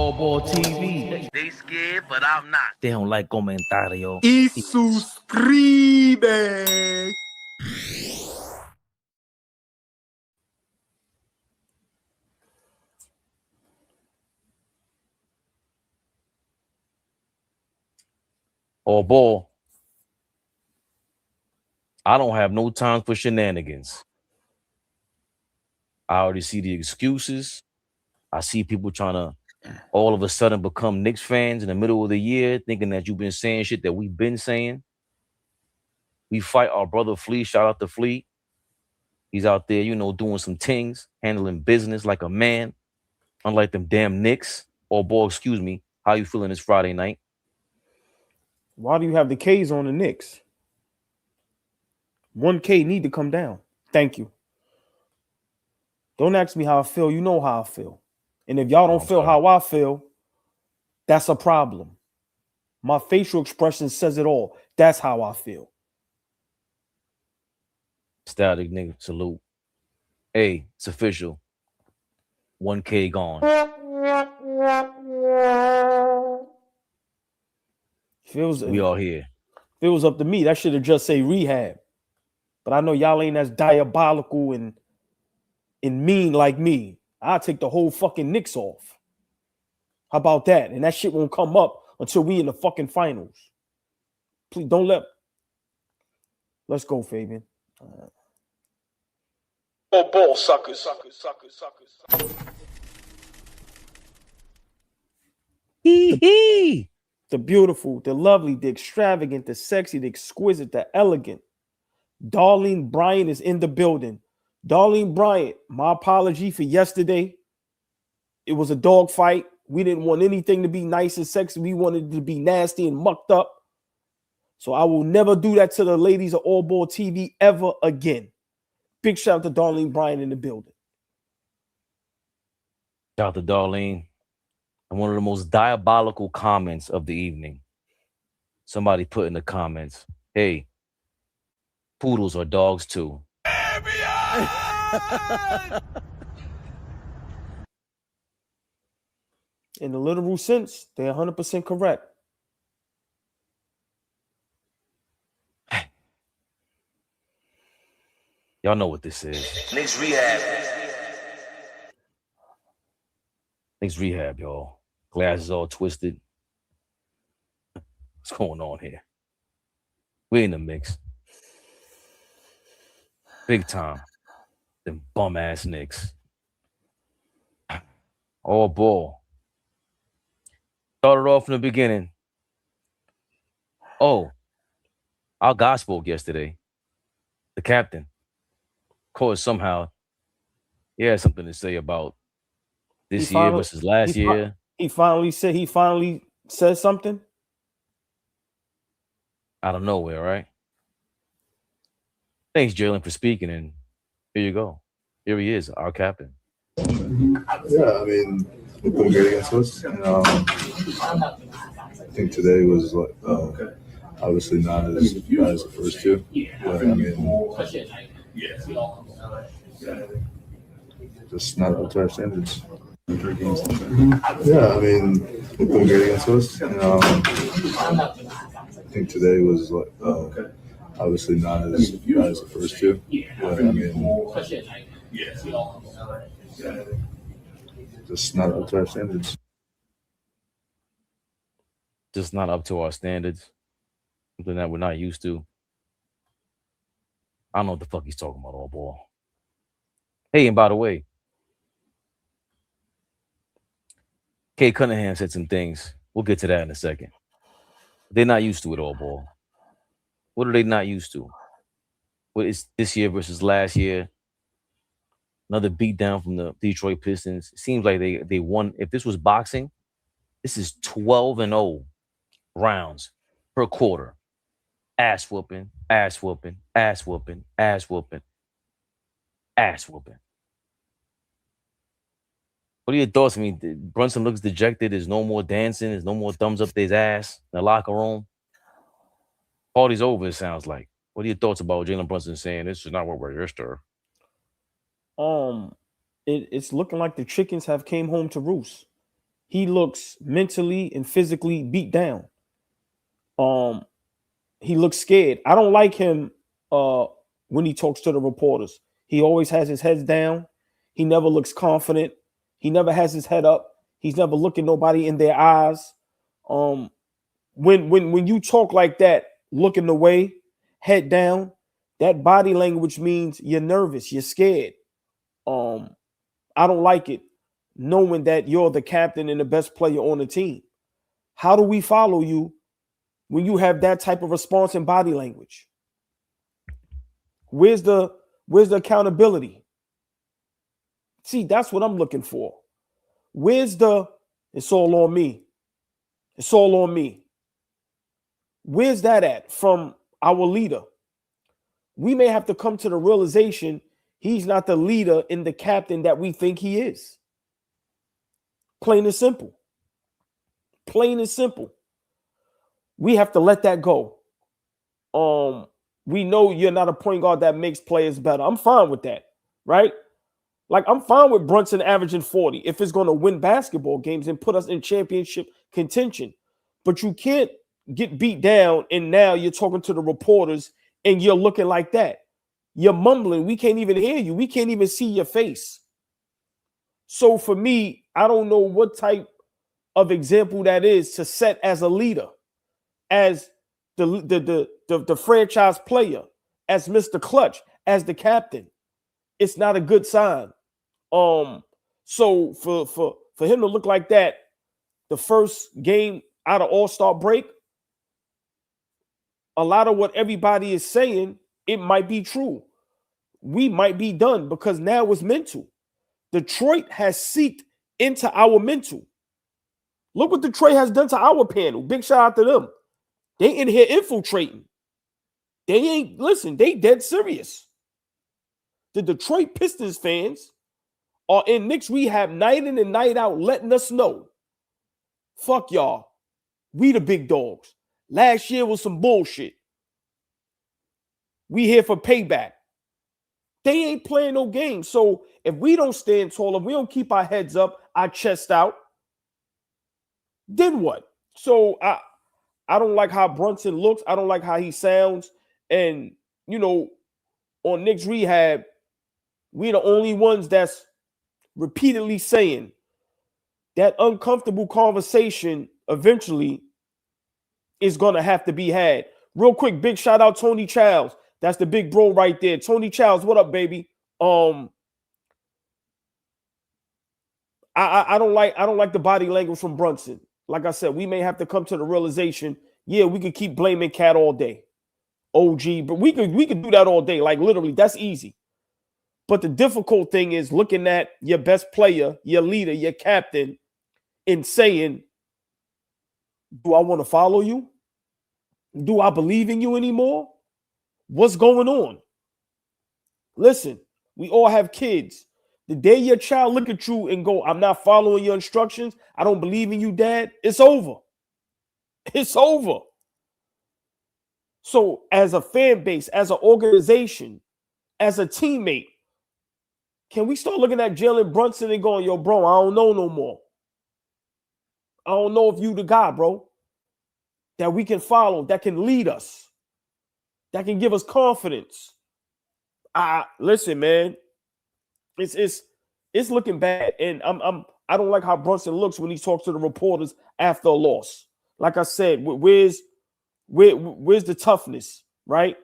AllBall TV. They scared, but I'm not. They don't like comentario. Y suscribe. AllBall. I don't have no time for shenanigans. I already see the excuses. I see people trying to all of a sudden become Knicks fans in the middle of the year, thinking that you've been saying shit that we've been saying. We fight our brother Flea. Shout out to Flea. He's out there, you know, doing some things, handling business like a man, unlike them damn Knicks. AllBall, excuse me. How you feeling this Friday night? Why do you have the K's on the Knicks? 1K need to come down. Thank you. Don't ask me how I feel. You know how I feel. And if y'all don't feel how I feel, that's a problem. My facial expression says it all. That's how I feel. Static nigga, salute. Hey, it's official. 1K gone. We all here. If it was up to me, that should have just say rehab. But I know y'all ain't as diabolical and mean like me. I'll take the whole fucking Knicks off. How about that? And that shit won't come up until we in the fucking finals. Please don't let. Let's go, Fabian. AllBall suckers. Hee. The beautiful, the lovely, the extravagant, the sexy, the exquisite, the elegant. Darlene Bryant is in the building. Darlene Bryant, my apology for yesterday. It was a dog fight. We didn't want anything to be nice and sexy. We wanted it to be nasty and mucked up. So I will never do that to the ladies of AllBall TV ever again. Big shout out to Darlene Bryant in the building. Shout out to Darlene. And one of the most diabolical comments of the evening. Somebody put in the comments, hey, poodles are dogs too. In the literal sense, they're 100% correct. Y'all know what this is. Knicks rehab. Knicks rehab, y'all. Glasses all twisted. What's going on here? We in the mix. Big time. Them bum ass Knicks. AllBall. Started off in the beginning. Oh, our guy spoke yesterday. The captain. Of course, somehow he had something to say about this year versus last year. He finally said something out of nowhere, right? Thanks, Jalen, for speaking, and here you go. Here he is, our captain. Yeah, I mean, we put great against us. And, I think today was like obviously not as bad as the first two. But, I mean, just not up to our standards. Yeah, I mean, we put great against us. And, I think today was like obviously not as bad as the first two. But, I mean, just not up to our standards. Just not up to our standards. Something that we're not used to. I don't know what the fuck he's talking about, AllBall. Hey, and by the way, Cade Cunningham said some things. We'll get to that in a second. They're not used to it, AllBall. What are they not used to? What is this year versus last year? Another beatdown from the Detroit Pistons. It seems like they won. If this was boxing, this is 12-0 rounds per quarter. Ass whooping, ass whooping, ass whooping, ass whooping, ass whooping. What are your thoughts? I mean, Brunson looks dejected. There's no more dancing. There's no more thumbs up his ass in the locker room. Party's over, it sounds like. What are your thoughts about Jalen Brunson saying this is not what we're used to? It's looking like the chickens have came home to roost. he looks mentally and physically beat down. He looks scared. I don't like him when he talks to the reporters. He always has his head down. He never looks confident. He never has his head up. He's never looking nobody in their eyes. When you talk like that, looking away, head down, that body language means you're nervous, you're scared. I don't like it, knowing that you're the captain and the best player on the team. How do we follow you when you have that type of response and body language? Where's the accountability? See, that's what I'm looking for. Where's the it's all on me? It's all on me. Where's that at from our leader? We may have to come to the realization he's not the leader and the captain that we think he is. Plain and simple. Plain and simple. We have to let that go. We know you're not a point guard that makes players better. I'm fine with that, right? Like, I'm fine with Brunson averaging 40 if it's going to win basketball games and put us in championship contention. But you can't get beat down and now you're talking to the reporters and you're looking like that. You're mumbling. We can't even hear you. We can't even see your face. So for me, I don't know what type of example that is to set as a leader, as the franchise player, as Mr. Clutch, as the captain. It's not a good sign. So for him to look like that, the first game out of All-Star break, a lot of what everybody is saying, it might be true. We might be done because now it's mental. Detroit has seeped into our mental. Look what Detroit has done to our panel. Big shout out to them. They in here infiltrating. They dead serious. The Detroit Pistons fans are in Knicks rehab night in and night out, letting us know, fuck y'all. We the big dogs. Last year was some bullshit. We here for payback. They ain't playing no games. So if we don't stand tall, if we don't keep our heads up, our chest out, then what? So I don't like how Brunson looks. I don't like how he sounds. And, on Knicks rehab, we're the only ones that's repeatedly saying that uncomfortable conversation eventually is going to have to be had. Real quick, big shout out Tony Childs. That's the big bro right there. Tony Childs, what up, baby? I don't like the body language from Brunson. Like I said, we may have to come to the realization, yeah, we could keep blaming Cat all day. OG, but we could do that all day. Like, literally, that's easy. But the difficult thing is looking at your best player, your leader, your captain, and saying, do I want to follow you? Do I believe in you anymore? What's going on? Listen, we all have kids. The day your child look at you and go, I'm not following your instructions, I don't believe in you, Dad, it's over. It's over. So as a fan base, as an organization, as a teammate, can we start looking at Jalen Brunson and going, yo, bro, I don't know no more. I don't know if you the guy, bro, that we can follow, that can lead us, that can give us confidence. Listen, man, it's looking bad, and I don't like how Brunson looks when he talks to the reporters after a loss. Like I said, where's the toughness, right?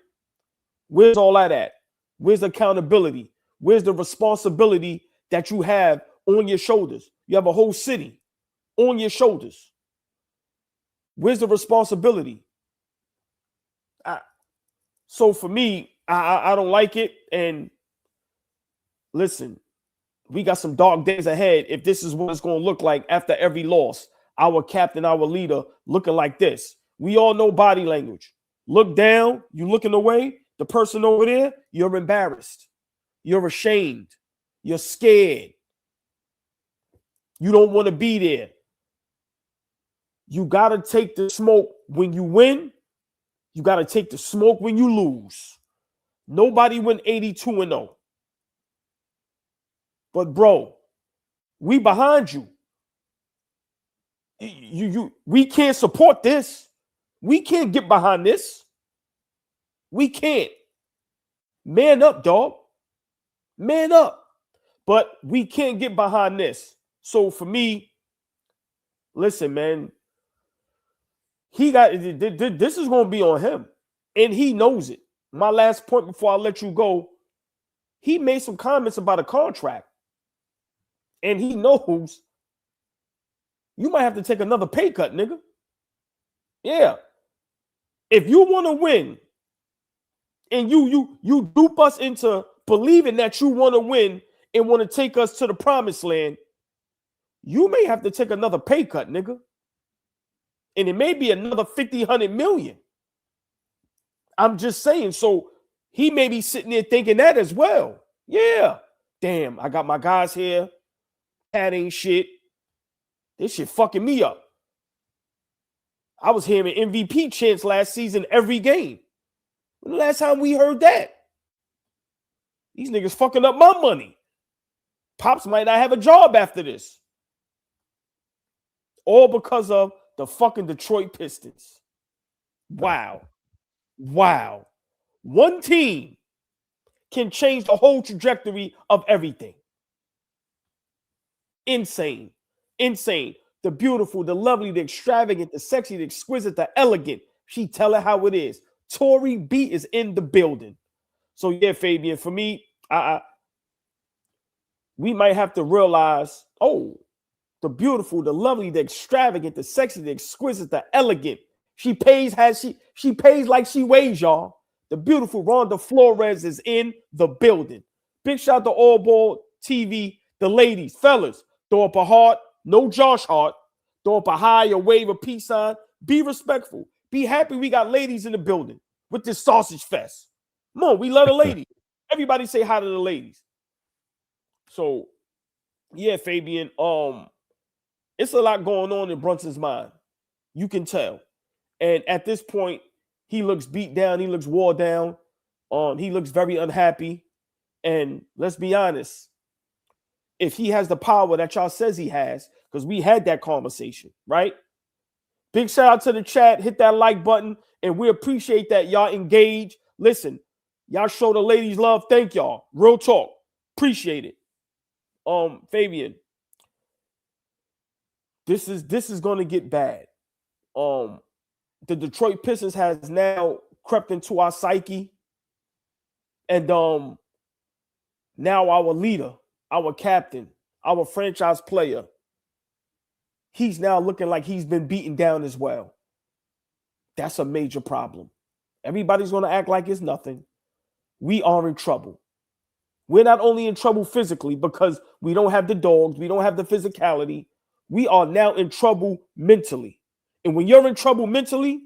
Where's all that at? Where's the accountability? Where's the responsibility that you have on your shoulders? You have a whole city on your shoulders. Where's the responsibility? So for me, I don't like it. And listen, we got some dark days ahead if this is what it's going to look like after every loss. Our captain, our leader, looking like this. We all know body language. Look down, you looking away. The person over there, you're embarrassed. You're ashamed. You're scared. You don't want to be there. You got to take the smoke when you win. You got to take the smoke when you lose. Nobody went 82-0. But, bro, we behind you. we can't support this. We can't get behind this. We can't. Man up, dog. Man up. But we can't get behind this. So for me, listen, man, he got this is going to be on him. And he knows it. My last point before I let you go, he made some comments about a contract. And he knows you might have to take another pay cut, nigga. Yeah. If you want to win and you dupe us into believing that you want to win and want to take us to the promised land, you may have to take another pay cut, nigga. And it may be another 50, 100 million. I'm just saying. So he may be sitting there thinking that as well. Yeah. Damn, I got my guys here. That ain't shit. This shit fucking me up. I was hearing MVP chants last season every game. When the last time we heard that? These niggas fucking up my money. Pops might not have a job after this. All because of the fucking Detroit Pistons. Wow. Wow. One team can change the whole trajectory of everything. Insane. Insane. The beautiful, the lovely, the extravagant, the sexy, the exquisite, the elegant. She tell it how it is. Tori B is in the building. So yeah, Fabian, for me, we might have to realize, oh, the beautiful, the lovely, the extravagant, the sexy, the exquisite, the elegant. She pays she pays like she weighs, y'all. The beautiful Rhonda Flores is in the building. Big shout out to AllBall TV, the ladies, fellas. Throw up a heart, no Josh heart. Throw up a high, a wave, a peace sign. Be respectful. Be happy we got ladies in the building with this sausage fest. Come on, we love the ladies. Everybody say hi to the ladies. So, yeah, Fabian, it's a lot going on in Brunson's mind. You can tell. And at this point, he looks beat down. He looks wore down. He looks very unhappy. And let's be honest, if he has the power that y'all says he has, because we had that conversation, right? Big shout out to the chat. Hit that like button. And we appreciate that y'all engage. Listen, y'all show the ladies love. Thank y'all. Real talk. Appreciate it. Fabian, this is going to get bad. The Detroit Pistons has now crept into our psyche. And now our leader, our captain, our franchise player, he's now looking like he's been beaten down as well. That's a major problem. Everybody's going to act like it's nothing. We are in trouble. We're not only in trouble physically because we don't have the dogs, we don't have the physicality. We are now in trouble mentally. And when you're in trouble mentally,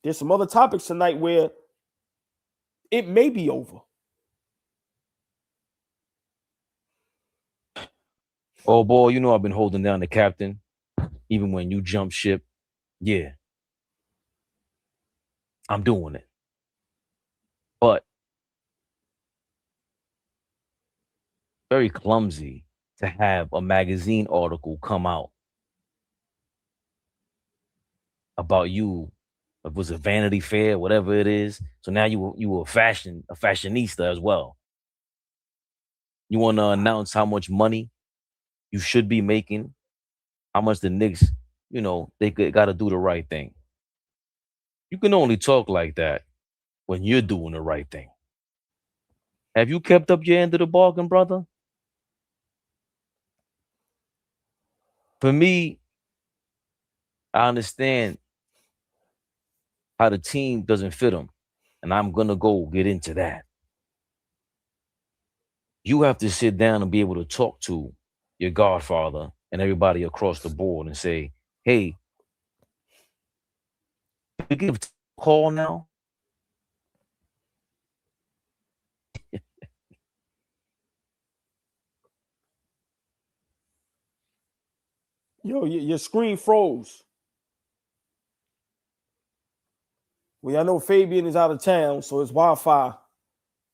there's some other topics tonight where it may be over. Oh, boy, you know I've been holding down the captain, even when you jump ship. Yeah. I'm doing it. But very clumsy to have a magazine article come out about you. It was a Vanity Fair, whatever it is. So now you were a fashionista as well. You want to announce how much money you should be making, how much the Knicks, they got to do the right thing. You can only talk like that when you're doing the right thing. Have you kept up your end of the bargain, brother? For me, I understand how the team doesn't fit them, and I'm going to go get into that. You have to sit down and be able to talk to your godfather and everybody across the board and say, hey, you give a call now? Yo, your screen froze. Well, I know Fabian is out of town, so his Wi-Fi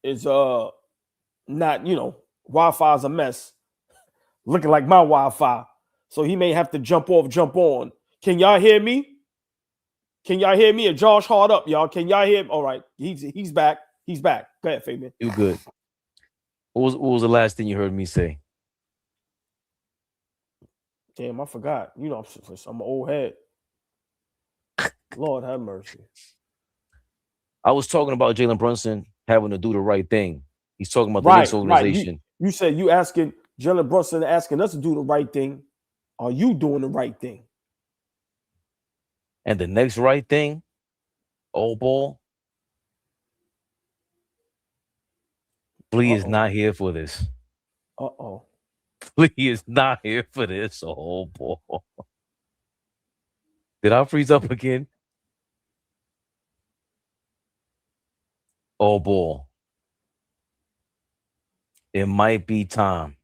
is not, Wi-Fi is a mess. Looking like my Wi-Fi. So he may have to jump off, jump on. Can y'all hear me? Can y'all hear me? Or Josh hard up, y'all? Can y'all hear him? All right. He's back. He's back. Go ahead, Fabian. You good. What was the last thing you heard me say? Damn, I forgot. You know, I'm an old head. Lord have mercy. I was talking about Jalen Brunson having to do the right thing. He's talking about the Knicks organization. Right. You said you asking Jalen Brunson asking us to do the right thing. Are you doing the right thing? And the next right thing, AllBall, Flea is not here for this. Uh-oh. Flea is not here for this, AllBall. Did I freeze up again? AllBall. It might be time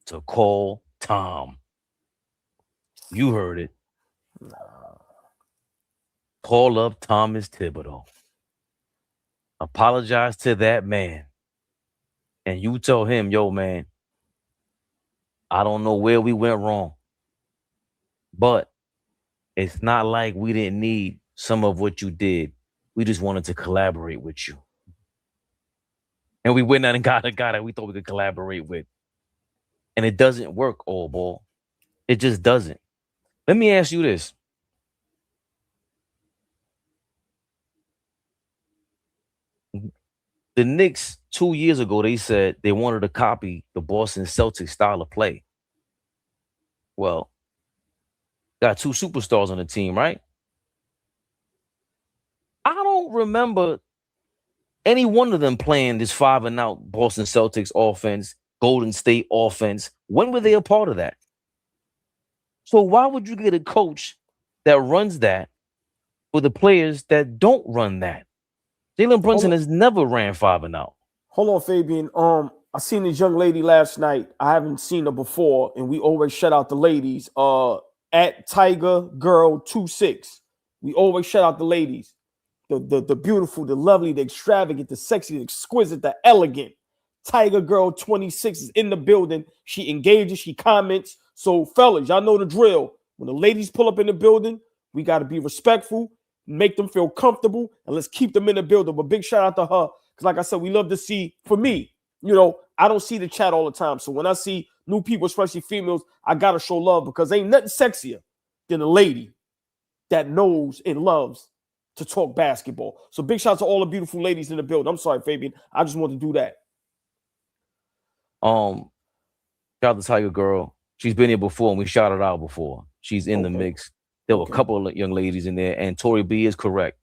to call Tom. You heard it. Call up Thomas Thibodeau. Apologize to that man. And you tell him, yo, man, I don't know where we went wrong. But it's not like we didn't need some of what you did. We just wanted to collaborate with you. And we went out and got a guy that we thought we could collaborate with. And it doesn't work, AllBall. It just doesn't. Let me ask you this. The Knicks, 2 years ago, they said they wanted to copy the Boston Celtics style of play. Well, got two superstars on the team, right? I don't remember any one of them playing this 5-and-out Boston Celtics offense, Golden State offense. When were they a part of that? So why would you get a coach that runs that for the players that don't run that? Jalen Brunson has never ran 5-and-out. Hold on, Fabian. I seen this young lady last night. I haven't seen her before, and we always shout out the ladies. At Tiger Girl 26. We always shout out the ladies. The beautiful, the lovely, the extravagant, the sexy, the exquisite, the elegant. Tiger Girl 26 is in the building. She engages, she comments. So, fellas, y'all know the drill. When the ladies pull up in the building, we got to be respectful, make them feel comfortable, and let's keep them in the building. But big shout out to her. Because like I said, we love to see, for me, you know, I don't see the chat all the time. So when I see new people, especially females, I got to show love because ain't nothing sexier than a lady that knows and loves to talk basketball. So big shout out to all the beautiful ladies in the building. I'm sorry, Fabian. I just want to do that. Shout out to Tiger Girl. She's been here before, and we shouted her out before. She's in the mix. There were a couple of young ladies in there, and Tori B is correct.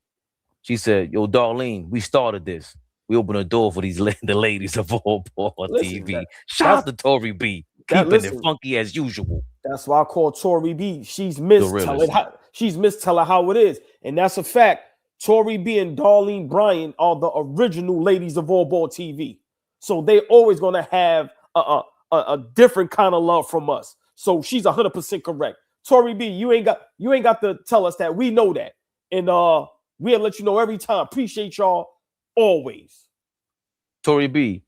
She said, yo, Darlene, we started this. We opened a door for the ladies of AllBall TV. Shout out to Tori B. Keeping it funky as usual. That's why I call Tori B. She's Miss Tell Her How It Is. And that's a fact. Tori B and Darlene Bryant are the original ladies of AllBall TV. So they always going to have a different kind of love from us. So she's 100% correct. Tori B, you ain't got to tell us that. We know that. And we'll let you know every time. Appreciate y'all always. Tori B,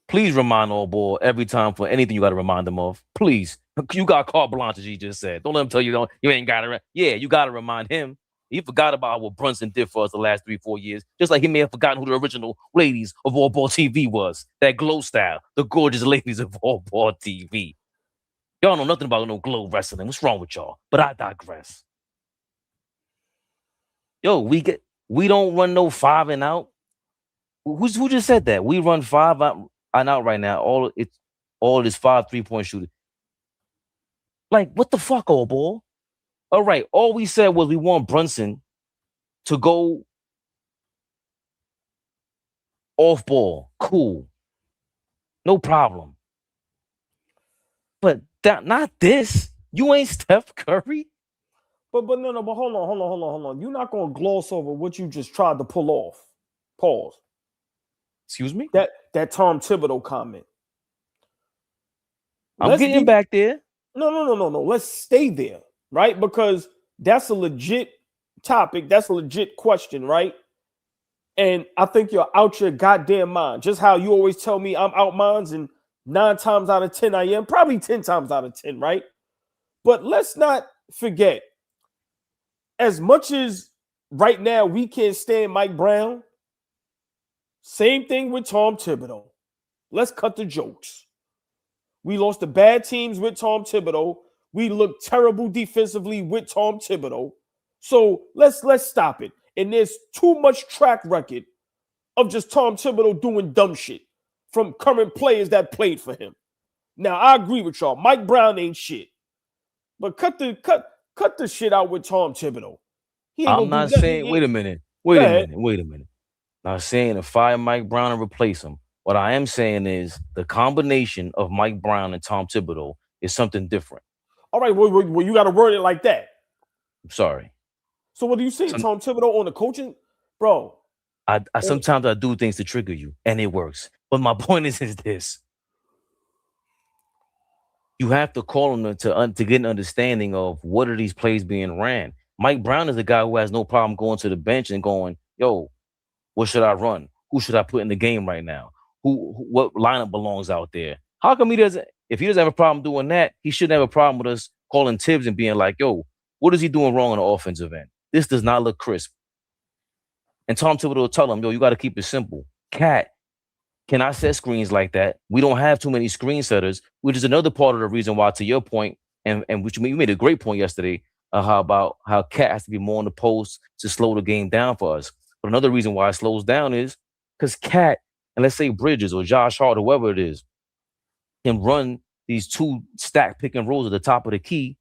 please remind AllBall every time for anything you got to remind them of. Please. You got carte blanche, as he just said. Don't let him tell you you ain't got to. Yeah, you got to remind him. He forgot about what Brunson did for us the last 3-4 years. Just like he may have forgotten who the original ladies of AllBall TV was. That glow style. The gorgeous ladies of AllBall TV. Y'all know nothing about no glow wrestling. What's wrong with y'all? But I digress. Yo, we don't run no 5-and-out. Who just said that? We run 5-and-out right now. All this 5 3-point shooting. Like, what the fuck, AllBall? All right, all we said was we want Brunson to go off ball. Cool. No problem. But not this. You ain't Steph Curry. But hold on. You're not gonna gloss over what you just tried to pull off. Pause. Excuse me? That Tom Thibodeau comment. I'm getting back there. No. Let's stay there, right? Because that's a legit topic. That's a legit question, right? And I think you're out your goddamn mind. Just how you always tell me I'm out minds, and 9 times out of 10 I am. Probably 10 times out of 10, right? But let's not forget, as much as right now we can't stand Mike Brown, same thing with Tom Thibodeau. Let's cut the jokes. We lost to bad teams with Tom Thibodeau. We looked terrible defensively with Tom Thibodeau. So let's stop it. And there's too much track record of just Tom Thibodeau doing dumb shit from current players that played for him. Now I agree with y'all. Mike Brown ain't shit. But cut the shit out with Tom Thibodeau. He ain't I'm gonna not do nothing. saying, wait a minute. Not saying to fire Mike Brown and replace him. What I am saying is the combination of Mike Brown and Tom Thibodeau is something different. All right, well you got to word it like that. I'm sorry. So what do you see? Tom Thibodeau on the coaching? Bro. I sometimes I do things to trigger you, and it works. But my point is this. You have to call him to get an understanding of what are these plays being ran. Mike Brown is a guy who has no problem going to the bench and going, yo, what should I run? Who should I put in the game right now? What lineup belongs out there? How come he doesn't? If he doesn't have a problem doing that, he shouldn't have a problem with us calling Tibbs and being like, yo, what is he doing wrong on the offensive end? This does not look crisp. And Tom Thibodeau will tell him, yo, you got to keep it simple. Cat cannot set screens like that. We don't have too many screen setters, which is another part of the reason why, to your point, and which you made a great point yesterday, how Cat has to be more on the post to slow the game down for us. But another reason why it slows down is because Cat, and let's say Bridges or Josh Hart, whoever it is, can run these two stack pick and rolls at the top of the key,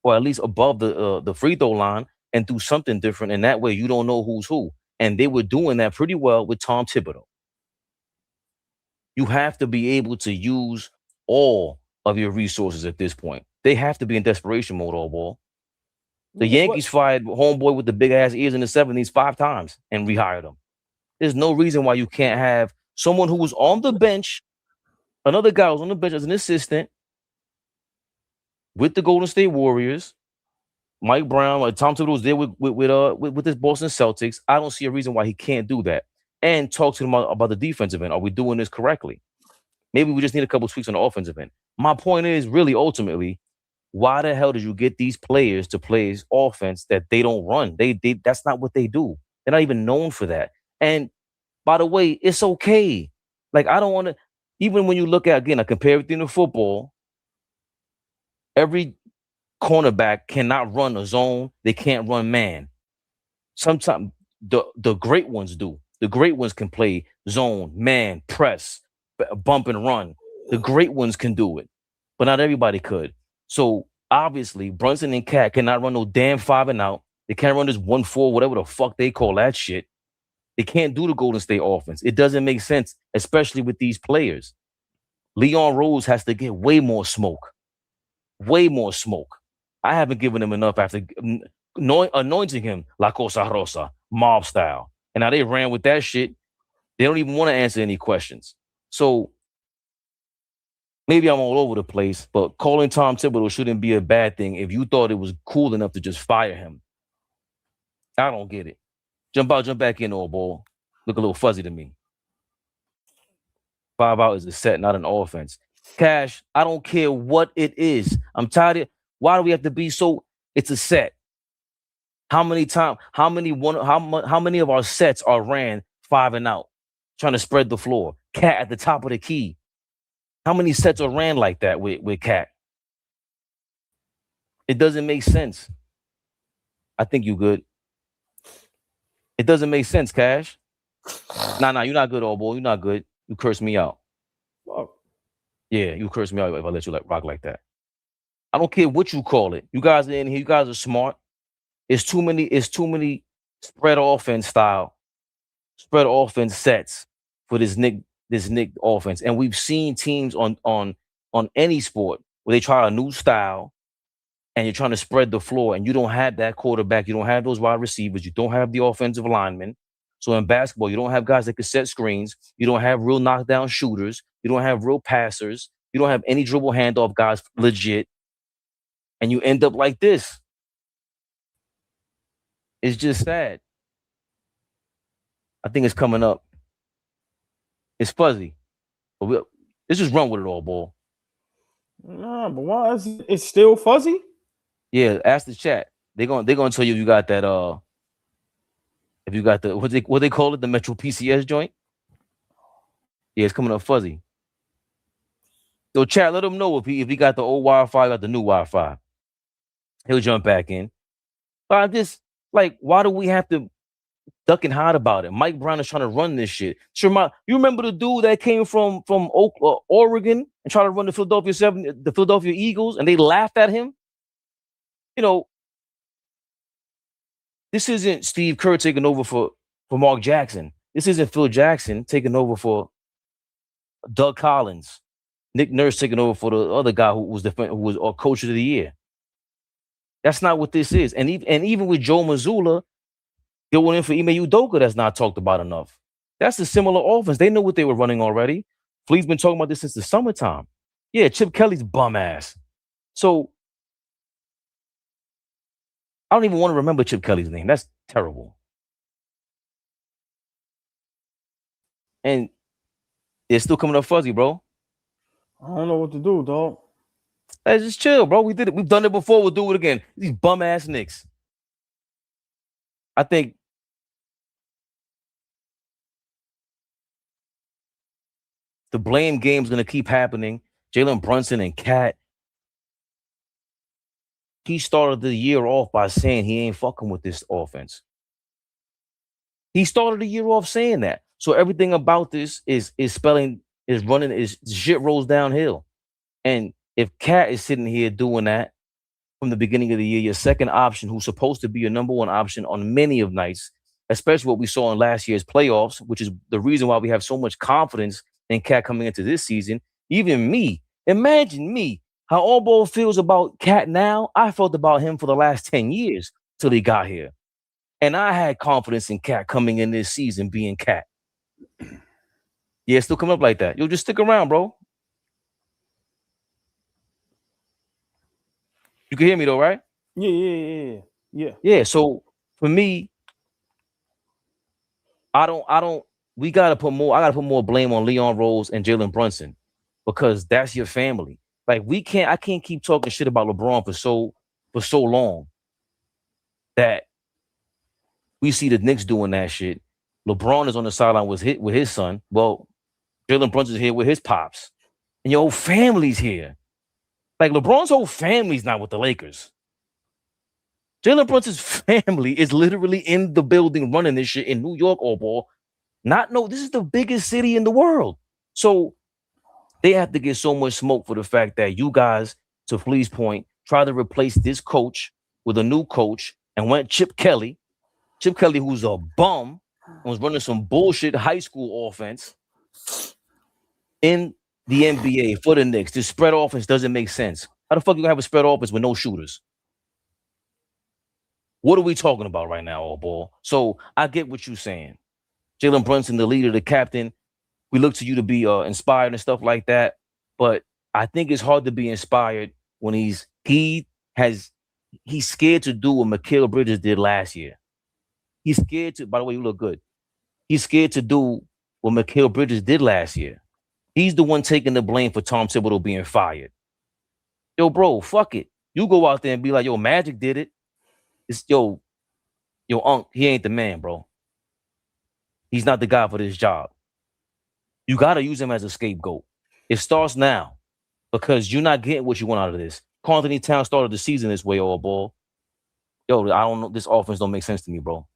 or at least above the free throw line, and do something different. And that way you don't know who's who. And they were doing that pretty well with Tom Thibodeau. You have to be able to use all of your resources at this point. They have to be in desperation mode, all ball. The Yankees fired homeboy with the big ass ears in the 70s 5 times and rehired him. There's no reason why you can't have someone who was on the bench, another guy was on the bench as an assistant with the Golden State Warriors, Mike Brown, like Tom Thibodeau was there with his Boston Celtics. I don't see a reason why he can't do that. And talk to them about the defensive end. Are we doing this correctly? Maybe we just need a couple tweaks on the offensive end. My point is really ultimately, why the hell did you get these players to play offense that they don't run? They that's not what they do. They're not even known for that. And by the way, it's okay. Like, I don't want to, even when you look at, again, I compare everything to football, every cornerback cannot run a zone. They can't run man. Sometimes the great ones do. The great ones can play zone, man, press, bump and run. The great ones can do it, but not everybody could. So obviously, Brunson and Cat cannot run no damn 5 and out. They can't run this 1-4, whatever the fuck they call that shit. They can't do the Golden State offense. It doesn't make sense, especially with these players. Leon Rose has to get way more smoke. Way more smoke. I haven't given him enough after anointing him La Cosa Rosa, mob style. And now they ran with that shit. They don't even want to answer any questions. So maybe I'm all over the place, but calling Tom Thibodeau shouldn't be a bad thing if you thought it was cool enough to just fire him. I don't get it. Jump out, jump back in, old ball. Look a little fuzzy to me. 5 out is a set, not an offense. Cash, I don't care what it is. I'm tired of it. Why do we have to be so? It's a set. How many of our sets are ran 5 and out, trying to spread the floor? Cat at the top of the key. How many sets are ran like that with Cat? It doesn't make sense. I think you good. It doesn't make sense, Cash. Nah, you're not good, old boy. You're not good. You curse me out. Oh. Yeah, you curse me out if I let you rock like that. I don't care what you call it. You guys are in here. You guys are smart. It's too many spread offense sets for this Knick offense. And we've seen teams on any sport where they try a new style and you're trying to spread the floor and you don't have that quarterback, you don't have those wide receivers, you don't have the offensive linemen. So in basketball, you don't have guys that can set screens, you don't have real knockdown shooters, you don't have real passers, you don't have any dribble handoff guys legit, and you end up like this. It's just sad. I think it's coming up. It's fuzzy. But let's just run with it all, ball. Nah, but why is it's still fuzzy? Yeah, ask the chat. They're gonna tell you got that if you got the what they call it, the Metro PCS joint. Yeah, it's coming up fuzzy. So chat, let him know if he got the old Wi-Fi, got the new Wi-Fi. He'll jump back in. But I'm just like, why do we have to duck and hide about it? Mike Brown is trying to run this shit. Sure, you remember the dude that came from Oregon and tried to run the Philadelphia Eagles, and they laughed at him. You know, this isn't Steve Kerr taking over for Mark Jackson. This isn't Phil Jackson taking over for Doug Collins. Nick Nurse taking over for the other guy who was coach of the year. That's not what this is. And even with Joe Mazzulla going in for Ime Udoka, that's not talked about enough. That's a similar offense. They know what they were running already. Fleet's been talking about this since the summertime. Yeah, Chip Kelly's bum ass. So I don't even want to remember Chip Kelly's name. That's terrible. And it's still coming up fuzzy, bro. I don't know what to do, dog. Hey, just chill, bro. We did it. We've done it before. We'll do it again. These bum ass Knicks. I think the blame game's gonna keep happening. Jalen Brunson and Cat. He started the year off by saying he ain't fucking with this offense. He started the year off saying that. So everything about this is shit rolls downhill. And if Cat is sitting here doing that from the beginning of the year, your second option, who's supposed to be your number one option on many of nights, especially what we saw in last year's playoffs, which is the reason why we have so much confidence in Cat coming into this season. Even me, imagine me, how AllBall feels about Cat now. I felt about him for the last 10 years till he got here. And I had confidence in Cat coming in this season being Cat. Yeah, still coming up like that. You'll just stick around, bro. You can hear me though, right? Yeah. So for me, we gotta put more. I gotta put more blame on Leon Rose and Jalen Brunson because that's your family. Like I can't keep talking shit about LeBron for so long that we see the Knicks doing that shit. LeBron is on the sideline with his son. Well, Jalen Brunson's here with his pops, and your whole family's here. Like LeBron's whole family's not with the Lakers. Jalen Brunson's family is literally in the building running this shit in New York, AllBall. This is the biggest city in the world. So they have to get so much smoke for the fact that you guys, to Flea's point, try to replace this coach with a new coach and went Chip Kelly, who's a bum and was running some bullshit high school offense in the NBA for the Knicks. This spread offense doesn't make sense. How the fuck you gonna have a spread offense with no shooters? What are we talking about right now, AllBall? So I get what you're saying. Jalen Brunson, the leader, the captain, we look to you to be inspired and stuff like that. But I think it's hard to be inspired when he's scared to do what Mikal Bridges did last year. He's scared to, by the way, you look good. He's scared to do what Mikal Bridges did last year. He's the one taking the blame for Tom Thibodeau being fired. Yo, bro, fuck it. You go out there and be like, yo, Magic did it. It's yo, Unc, he ain't the man, bro. He's not the guy for this job. You got to use him as a scapegoat. It starts now because you're not getting what you want out of this. Karl Anthony Towns started the season this way, AllBall. Yo, I don't know. This offense don't make sense to me, bro.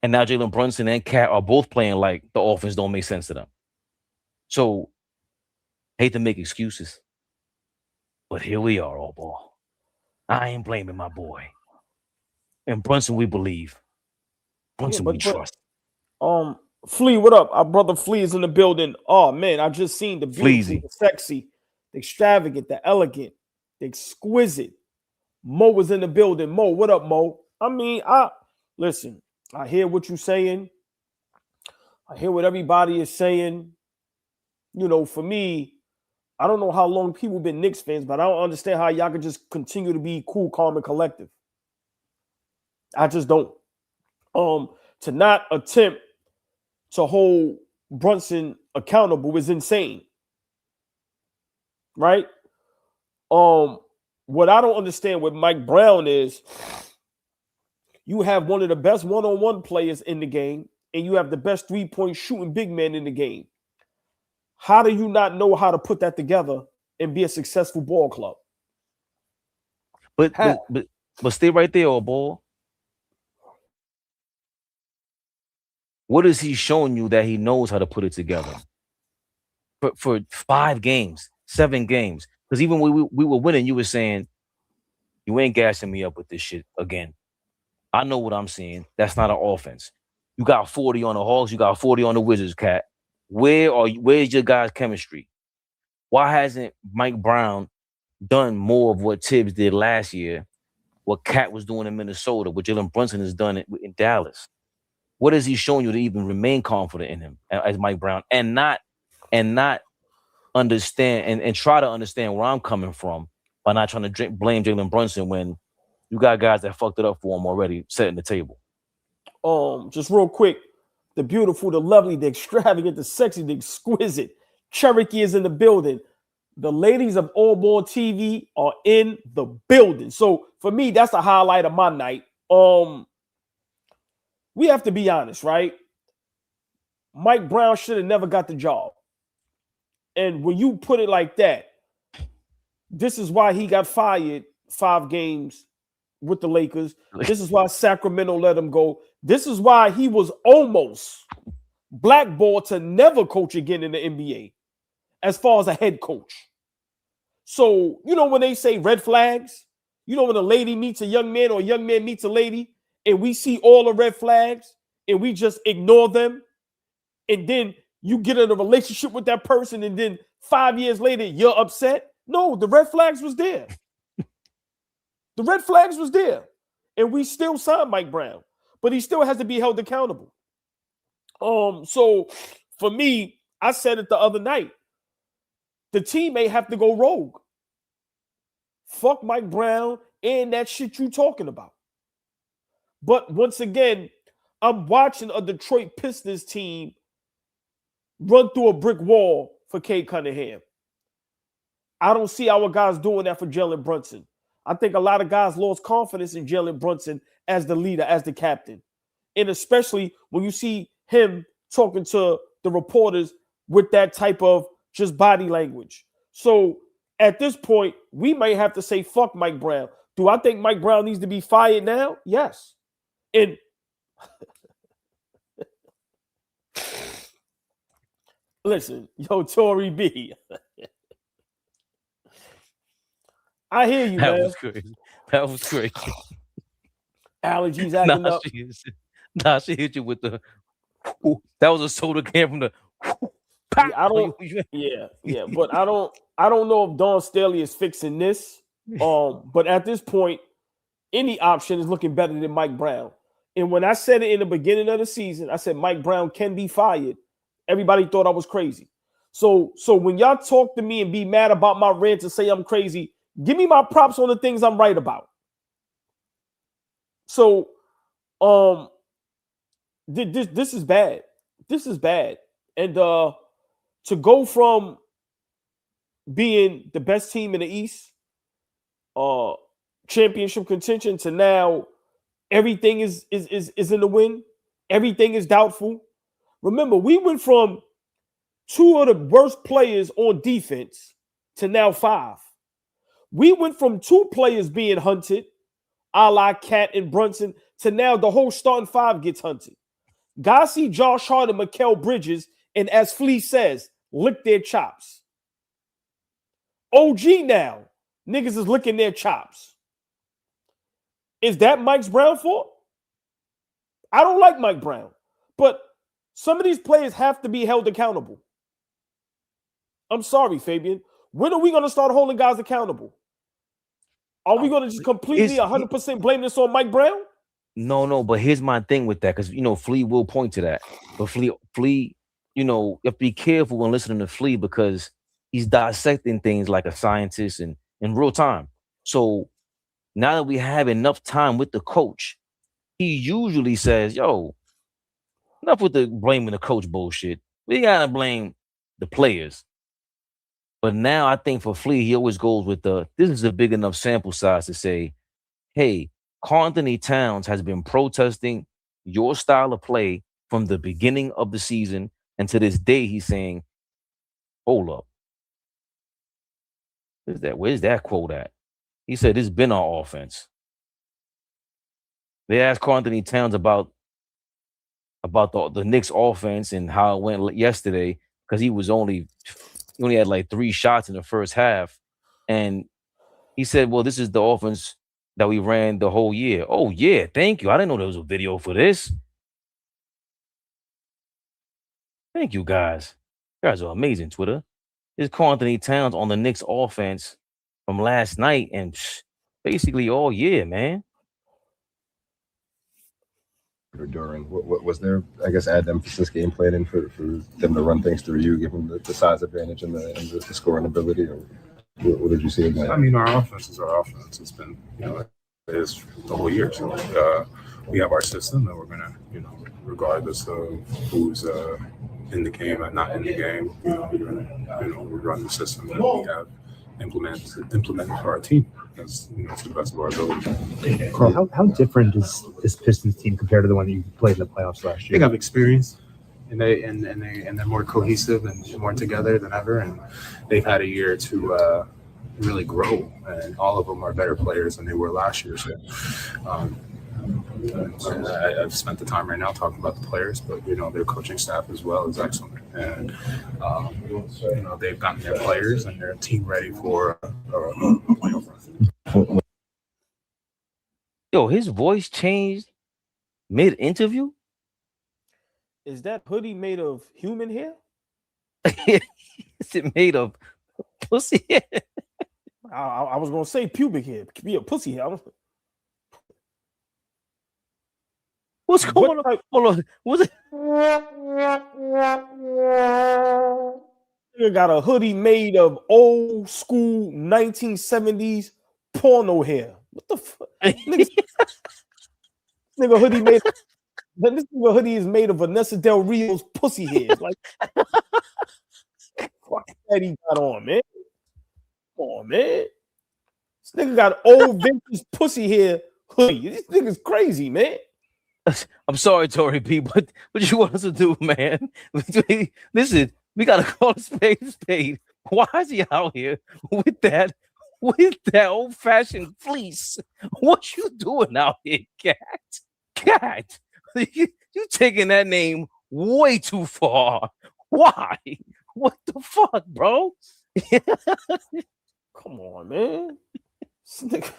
And now Jalen Brunson and Cat are both playing like the offense don't make sense to them. So, hate to make excuses, but here we are, AllBall. I ain't blaming my boy. And Brunson, we believe. Brunson, we trust. Flea, what up? Our brother Flea is in the building. Oh man, I just seen the beautiful, the sexy, the extravagant, the elegant, the exquisite. Mo was in the building. Mo, what up, Mo? I mean, listen. I hear what you're saying. I hear what everybody is saying. You know, for me, I don't know how long people been Knicks fans, but I don't understand how y'all could just continue to be cool, calm, and collective. I just don't. To not attempt to hold Brunson accountable is insane. Right? What I don't understand with Mike Brown is you have one of the best one-on-one players in the game, and you have the best three-point shooting big man in the game. How do you not know how to put that together and be a successful ball club? But stay right there, AllBall. What is he showing you that he knows how to put it together? For 5 games, 7 games. Because even when we were winning, you were saying, you ain't gassing me up with this shit again. I know what I'm seeing. That's not an offense. You got 40 on the Hawks. You got 40 on the Wizards, Cat. Where's your guys' chemistry? Why hasn't Mike Brown done more of what Tibbs did last year, what Cat was doing in Minnesota, what Jalen Brunson has done in Dallas? What is he showing you to even remain confident in him as Mike Brown and not understand and try to understand where I'm coming from by not trying to blame Jalen Brunson when you got guys that fucked it up for him already setting the table? Just real quick, the beautiful, the lovely, the extravagant, the sexy, the exquisite Cherokee is in the building. The ladies of AllBall TV are in the building. So for me, that's the highlight of my night. We have to be honest, right? Mike Brown should have never got the job. And when you put it like that, this is why he got fired 5 games with the Lakers. This is why Sacramento let him go. This is why he was almost blackballed to never coach again in the NBA as far as a head coach. So, you know, when they say red flags, you know, when a lady meets a young man or a young man meets a lady and we see all the red flags and we just ignore them, and then you get in a relationship with that person and then 5 years later you're upset. No, the red flags was there. The red flags was there. And we still signed Mike Brown, but he still has to be held accountable. So for me, I said it the other night. The team may have to go rogue. Fuck Mike Brown and that shit you talking about. But once again, I'm watching a Detroit Pistons team run through a brick wall for Cade Cunningham. I don't see our guys doing that for Jalen Brunson. I think a lot of guys lost confidence in Jalen Brunson as the leader, as the captain. And especially when you see him talking to the reporters with that type of just body language. So at this point, we may have to say, fuck Mike Brown. Do I think Mike Brown needs to be fired now? Yes. And listen, yo, Tory B. I hear you, That man. was crazy. That was crazy. Allergies acting up. She hit you with the. That was a soda can from the. Yeah, but I don't know if Dawn Staley is fixing this. But at this point, any option is looking better than Mike Brown. And when I said it in the beginning of the season, I said Mike Brown can be fired. Everybody thought I was crazy. So when y'all talk to me and be mad about my rant and say I'm crazy, give me my props on the things I'm right about. So this is bad. This is bad. And to go from being the best team in the East, championship contention, to now everything is in the wind. Everything is doubtful. Remember, we went from 2 of the worst players on defense to now 5. We went from 2 players being hunted, a la Cat and Brunson, to now the whole starting 5 gets hunted. Guys see Josh Hart and Mikal Bridges, and as Flea says, lick their chops. OG now, niggas is licking their chops. Is that Mike Brown's fault? I don't like Mike Brown, but some of these players have to be held accountable. I'm sorry, Fabian. When are we going to start holding guys accountable? Are we going to just completely 100% blame this on Mike Brown? No, but here's my thing with that, because, you know, Flea will point to that. But Flea, you know, you have to be careful when listening to Flea, because he's dissecting things like a scientist and in real time. So now that we have enough time with the coach, he usually says, yo, enough with the blaming the coach bullshit. We got to blame the players. But now I think for Flea, he always goes with this is a big enough sample size to say, hey, Anthony Towns has been protesting your style of play from the beginning of the season. And to this day, he's saying, hold up. Where's that quote at? He said, it's been our offense. They asked Anthony Towns about the Knicks offense and how it went yesterday because he only had like 3 shots in the first half. And he said, well, this is the offense that we ran the whole year. Oh, yeah, thank you. I didn't know there was a video for this. Thank you, guys. You guys are amazing, Twitter. It's Anthony Towns on the Knicks offense from last night and basically all year, man. During what was there, I guess, add emphasis game planning for them to run things through you, given the size advantage and the scoring ability? Or what did you see in that? I mean, our offense is our offense. It's been, it is the whole year. So we have our system, and we're gonna, regardless of who's in the game and not in the game, we run the system that we have implemented for our team. That's to the best of our ability. Carl, how different is this Pistons team compared to the one that you played in the playoffs last year? They have experience, and they're more cohesive and more together than ever. And they've had a year to really grow, and all of them are better players than they were last year. So I've spent the time right now talking about the players, but their coaching staff as well is excellent, and they've gotten their players and their team ready for a playoff run. Yo, his voice changed mid-interview? Is that hoodie made of human hair? Is it made of pussy hair? I was gonna say pubic hair. It could be a pussy hair. What's going on? Hold on. What's it? You got a hoodie made of old school 1970s porno hair. What the fuck? Nigga hoodie made. This nigga hoodie is made of Vanessa Del Rio's pussy hair. Like, fuck that he got on, man. Come on, man. This nigga got old vintage pussy hair hoodie. This nigga's crazy, man. I'm sorry, Tory P, but what you want us to do, man? Listen, we gotta call a spade. Why is he out here with that old-fashioned fleece? What you doing out here, Cat? You taking that name way too far. Why? What the fuck, bro? Come on, man. This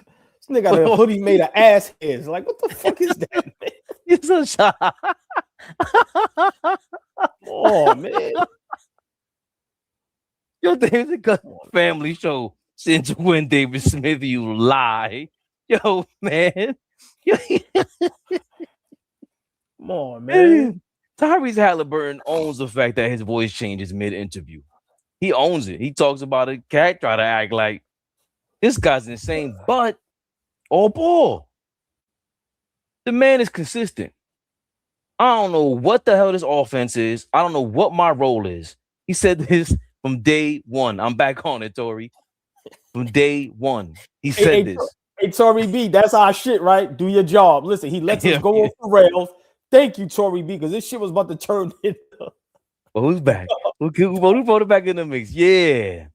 nigga got a hoodie made of ass hairs. Like, what the fuck is that, man? It's a shot. Oh, man. Yo, there's a family show since when David Smith, you lie. Yo, man. Come on, man. Tyrese Halliburton owns the fact that his voice changes mid-interview. He owns it. He talks about it. Cat try to act like this guy's insane, but AllBall. The man is consistent. I don't know what the hell this offense is. I don't know what my role is. He said this from day one. I'm back on it, Tory. From day one. He said this. Hey, Tory B, that's our shit, right? Do your job. Listen, he lets us go off the rails. Thank you, Tory B, because this shit was about to turn into. Well, who's back? Who voted back in the mix? Yeah.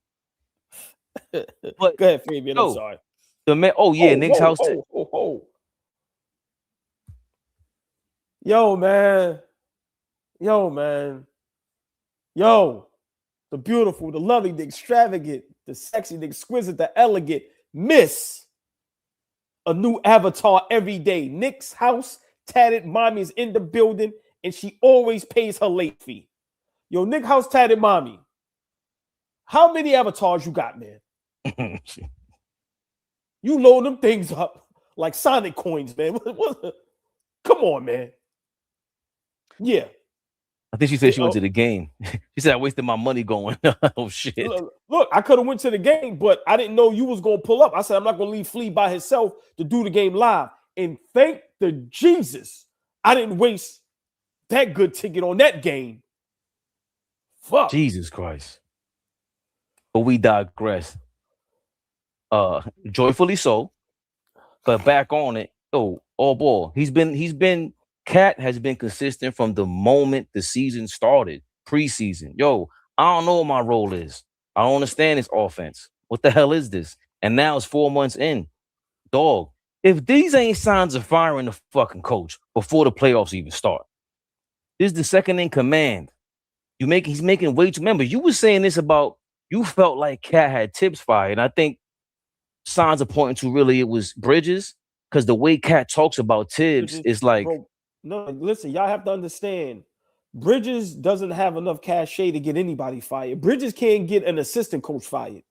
But, go ahead, Fabian. I'm sorry. The man. Oh yeah, Knicks house. Yo, man. Yo, the beautiful, the lovely, the extravagant, the sexy, the exquisite, the elegant Miss. A new avatar every day. Knicks house tatted mommy is in the building, and she always pays her late fee. Yo, Nick house tatted mommy. How many avatars you got, man? You load them things up like Sonic coins, man. Come on, man. Yeah. I think she said she went to the game. She said I wasted my money going. Oh shit. Look, I could have went to the game, but I didn't know you was gonna pull up. I said I'm not gonna leave Flea by himself to do the game live. And thank the Jesus, I didn't waste that good ticket on that game. Fuck. Jesus Christ. but we digress. Joyfully so. But back on it, AllBall. Cat has been consistent from the moment the season started, preseason. Yo, I don't know what my role is. I don't understand this offense. What the hell is this? And now it's 4 months in. Dog, if these ain't signs of firing the fucking coach before the playoffs even start, this is the second in command. He's making way too. Remember, you were saying this about you felt like Cat had tips fired. And I think signs are pointing to really it was Bridges, because the way Cat talks about Tibbs is like, bro, no, listen, y'all have to understand. Bridges doesn't have enough cachet to get anybody fired. Bridges can't get an assistant coach fired.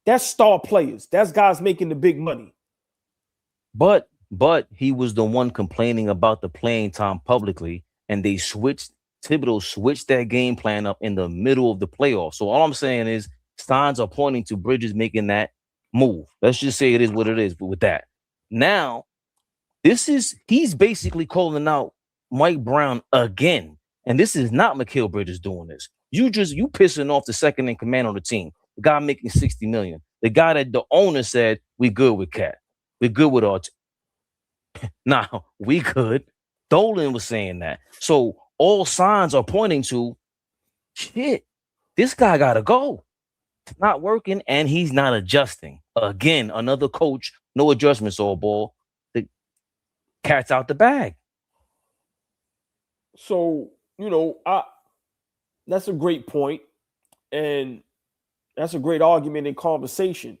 That's star players. That's guys making the big money. but he was the one complaining about the playing time publicly, and Thibodeau switched that game plan up in the middle of the playoffs. So all I'm saying is signs are pointing to Bridges making that move. Let's just say it is what it is. But with that, now he's basically calling out Mike Brown again. And this is not Mikal Bridges doing this. You pissing off the second in command on the team, the guy making $60 million, the guy that the owner said we good with Cat, we good with our now we good. Dolan was saying that. So all signs are pointing to shit. This guy gotta go. It's not working, and he's not adjusting. Again, another coach, no adjustments, AllBall. The cat's out the bag. So, that's a great point, and that's a great argument and conversation.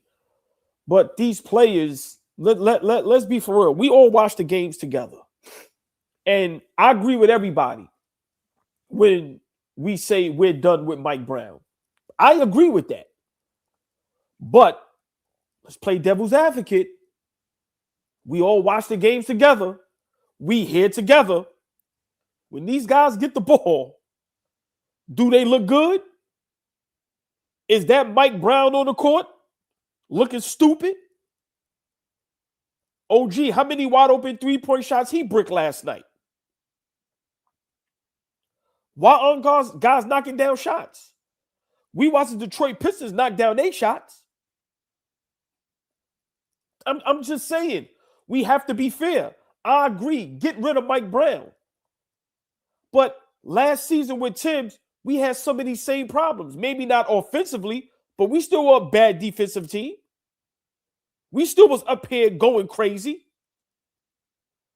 But these players, let's be for real. We all watch the games together. And I agree with everybody when we say we're done with Mike Brown. I agree with that. But let's play devil's advocate. We all watch the games together. We here together. When these guys get the ball, do they look good? Is that Mike Brown on the court looking stupid? OG, how many wide open 3-point shots he bricked last night? Why aren't guys knocking down shots? We watched the Detroit Pistons knock down 8 shots. I'm just saying, we have to be fair. I agree. Get rid of Mike Brown. But last season with Tibbs, we had some of these same problems. Maybe not offensively, but we still were a bad defensive team. We still was up here going crazy.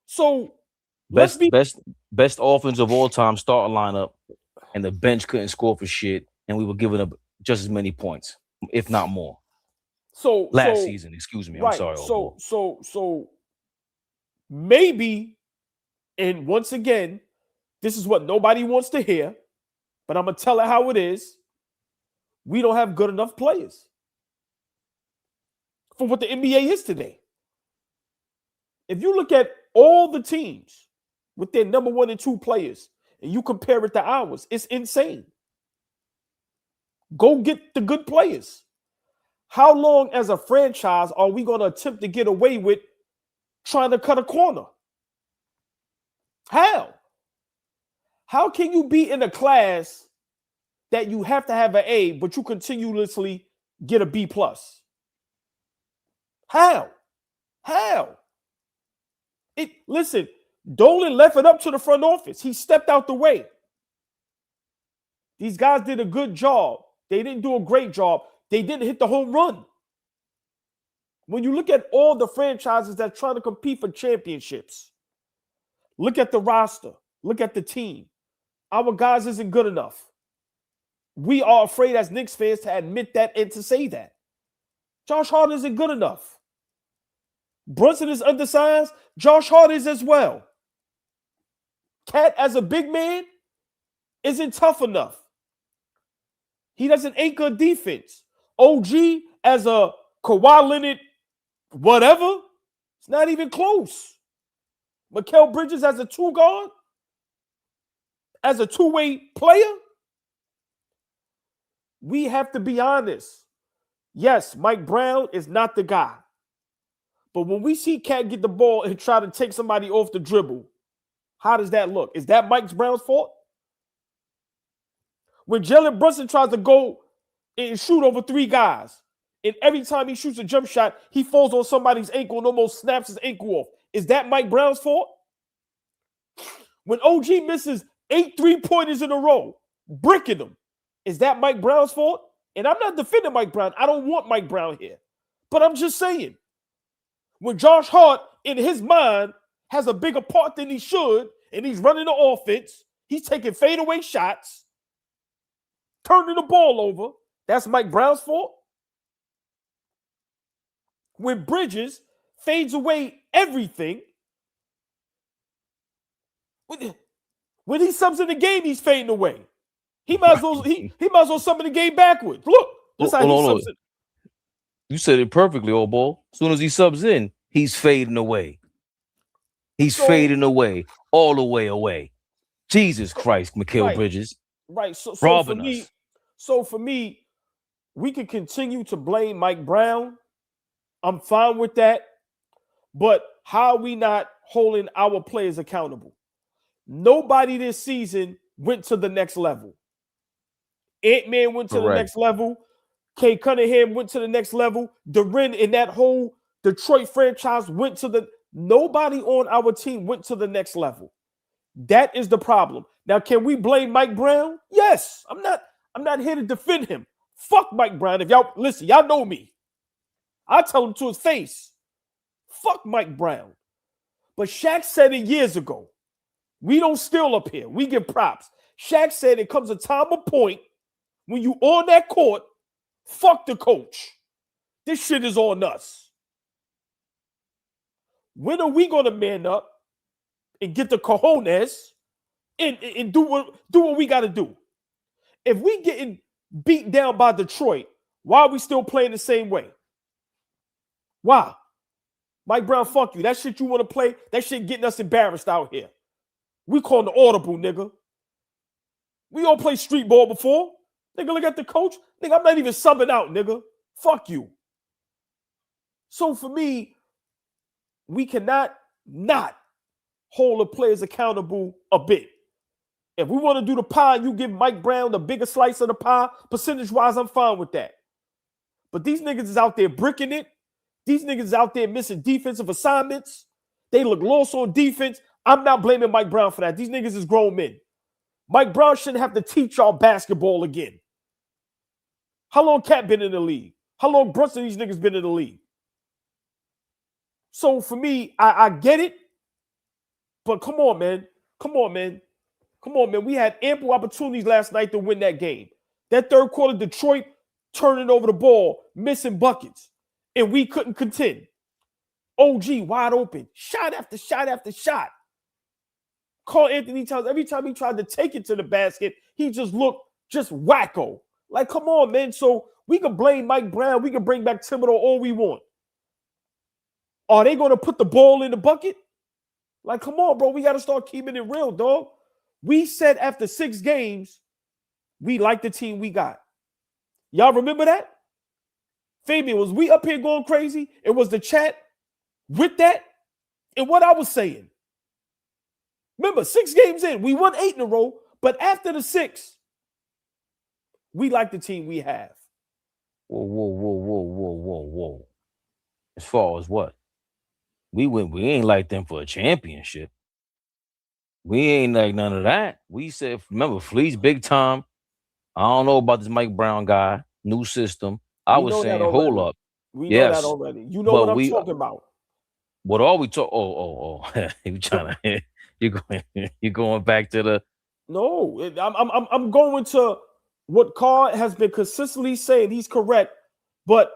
So best offense of all time start lineup, and the bench couldn't score for shit, and we were giving up just as many points, if not more. So last season, excuse me. Right. I'm sorry. So maybe, and once again, this is what nobody wants to hear, but I'm gonna tell it how it is. We don't have good enough players for what the NBA is today. If you look at all the teams with their number 1 and 2 players, and you compare it to ours, it's insane. Go get the good players. How long as a franchise are we going to attempt to get away with trying to cut a corner? How? How can you be in a class that you have to have an A, but you continuously get a B+? How? Listen, Dolan left it up to the front office. He stepped out the way. These guys did a good job. They didn't do a great job. They didn't hit the home run. When you look at all the franchises that try to compete for championships, look at the roster. Look at the team. Our guys isn't good enough. We are afraid as Knicks fans to admit that and to say that. Josh Hart isn't good enough. Brunson is undersized. Josh Hart is as well. Cat as a big man isn't tough enough. He doesn't anchor defense. OG as a Kawhi Leonard whatever, it's not even close. Mikal Bridges as a 2-guard, as a 2-way player, we have to be honest. Yes, Mike Brown is not the guy. But when we see Cat get the ball and try to take somebody off the dribble, how does that look? Is that Mike Brown's fault? When Jalen Brunson tries to go and shoot over 3 guys. And every time he shoots a jump shot, he falls on somebody's ankle and almost snaps his ankle off. Is that Mike Brown's fault? When OG misses 8 3-pointers in a row, bricking them, is that Mike Brown's fault? And I'm not defending Mike Brown. I don't want Mike Brown here. But I'm just saying, when Josh Hart, in his mind, has a bigger part than he should, and he's running the offense, he's taking fadeaway shots, turning the ball over, that's Mike Brown's fault? When Bridges fades away everything, when he subs in the game, he's fading away. He might as well he might as well sub in the game backwards. Look, that's how he subs in. You said it perfectly, old boy. As soon as he subs in, he's fading away. He's fading away, all the way away. Jesus Christ, Mikal Bridges. Right. So for me, we can continue to blame Mike Brown. I'm fine with that. But how are we not holding our players accountable? Nobody this season went to the next level. Ant-Man went to the next level. Cade Cunningham went to the next level. Duren and that whole Detroit franchise went to the... Nobody on our team went to the next level. That is the problem. Now, can we blame Mike Brown? Yes. I'm not here to defend him. Fuck Mike Brown. If y'all listen, y'all know me. I tell him to his face. Fuck Mike Brown. But Shaq said it years ago. We don't steal up here. We give props. Shaq said it comes a time or point when you on that court, fuck the coach. This shit is on us. When are we going to man up and get the cojones and do what we got to do? If we getting beat down by Detroit, why are we still playing the same way? Why? Mike Brown, fuck you. That shit you want to play, that shit getting us embarrassed out here. We calling the audible, nigga. We all play street ball before. Nigga, look at the coach. Nigga, I'm not even subbing out, nigga. Fuck you. So for me, we cannot not hold the players accountable a bit. If we want to do the pie, you give Mike Brown the bigger slice of the pie, percentage-wise, I'm fine with that. But these niggas is out there bricking it. These niggas is out there missing defensive assignments. They look lost on defense. I'm not blaming Mike Brown for that. These niggas is grown men. Mike Brown shouldn't have to teach y'all basketball again. How long Cat been in the league? How long Brunson these niggas been in the league? So for me, I get it. But come on, man. Come on, man. Come on, man. We had ample opportunities last night to win that game. That third quarter, Detroit turning over the ball, missing buckets, and we couldn't contend. OG wide open, shot after shot after shot. Carl Anthony Towns, every time he tried to take it to the basket, he just looked just wacko. Like, come on, man. So we can blame Mike Brown. We can bring back Thibodeau all we want. Are they going to put the ball in the bucket? Like, come on, bro. We got to start keeping it real, dog. We said after 6 games, we like the team we got. Y'all remember that? Fabian, was we up here going crazy? It was the chat with that and what I was saying. Remember, 6 games in, we won 8 in a row, but after the 6, we like the team we have. Whoa. As far as what? We ain't like them for a championship. We ain't like none of that. We said, remember, Fleet's big time. I don't know about this Mike Brown guy, new system. I was saying, hold up. We know that already. You know what I'm talking about. What are we talking? Oh. You trying to you're going back to the... No, I'm going to what Carl has been consistently saying. He's correct. But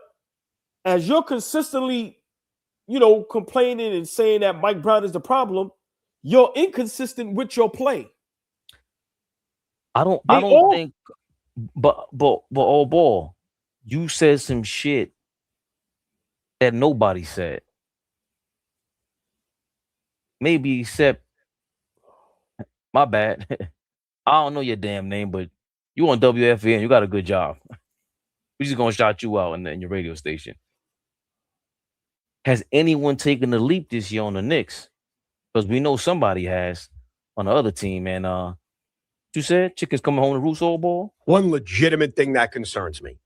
as you're consistently, complaining and saying that Mike Brown is the problem, you're inconsistent with your play. I don't think, but old ball, you said some shit that nobody said. Maybe except, my bad. I don't know your damn name, but you on WFN, you got a good job. We're just gonna shout you out in your radio station. Has anyone taken the leap this year on the Knicks? Because we know somebody has on the other team. And you said chickens coming home to roost, old ball? One legitimate thing that concerns me.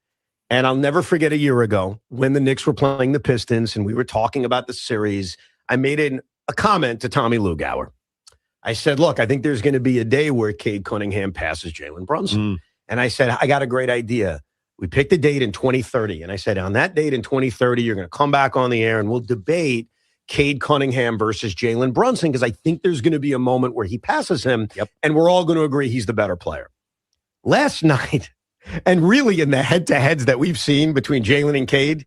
And I'll never forget a year ago when the Knicks were playing the Pistons and we were talking about the series. I made a comment to Tommy Lugauer. I said, look, I think there's going to be a day where Cade Cunningham passes Jalen Brunson. And I said, I got a great idea. We picked a date in 2030. And I said, on that date in 2030, you're going to come back on the air and we'll debate Cade Cunningham versus Jalen Brunson, because I think there's going to be a moment where he passes him, and we're all going to agree he's the better player. Last night, and really in the head-to-heads that we've seen between Jalen and Cade,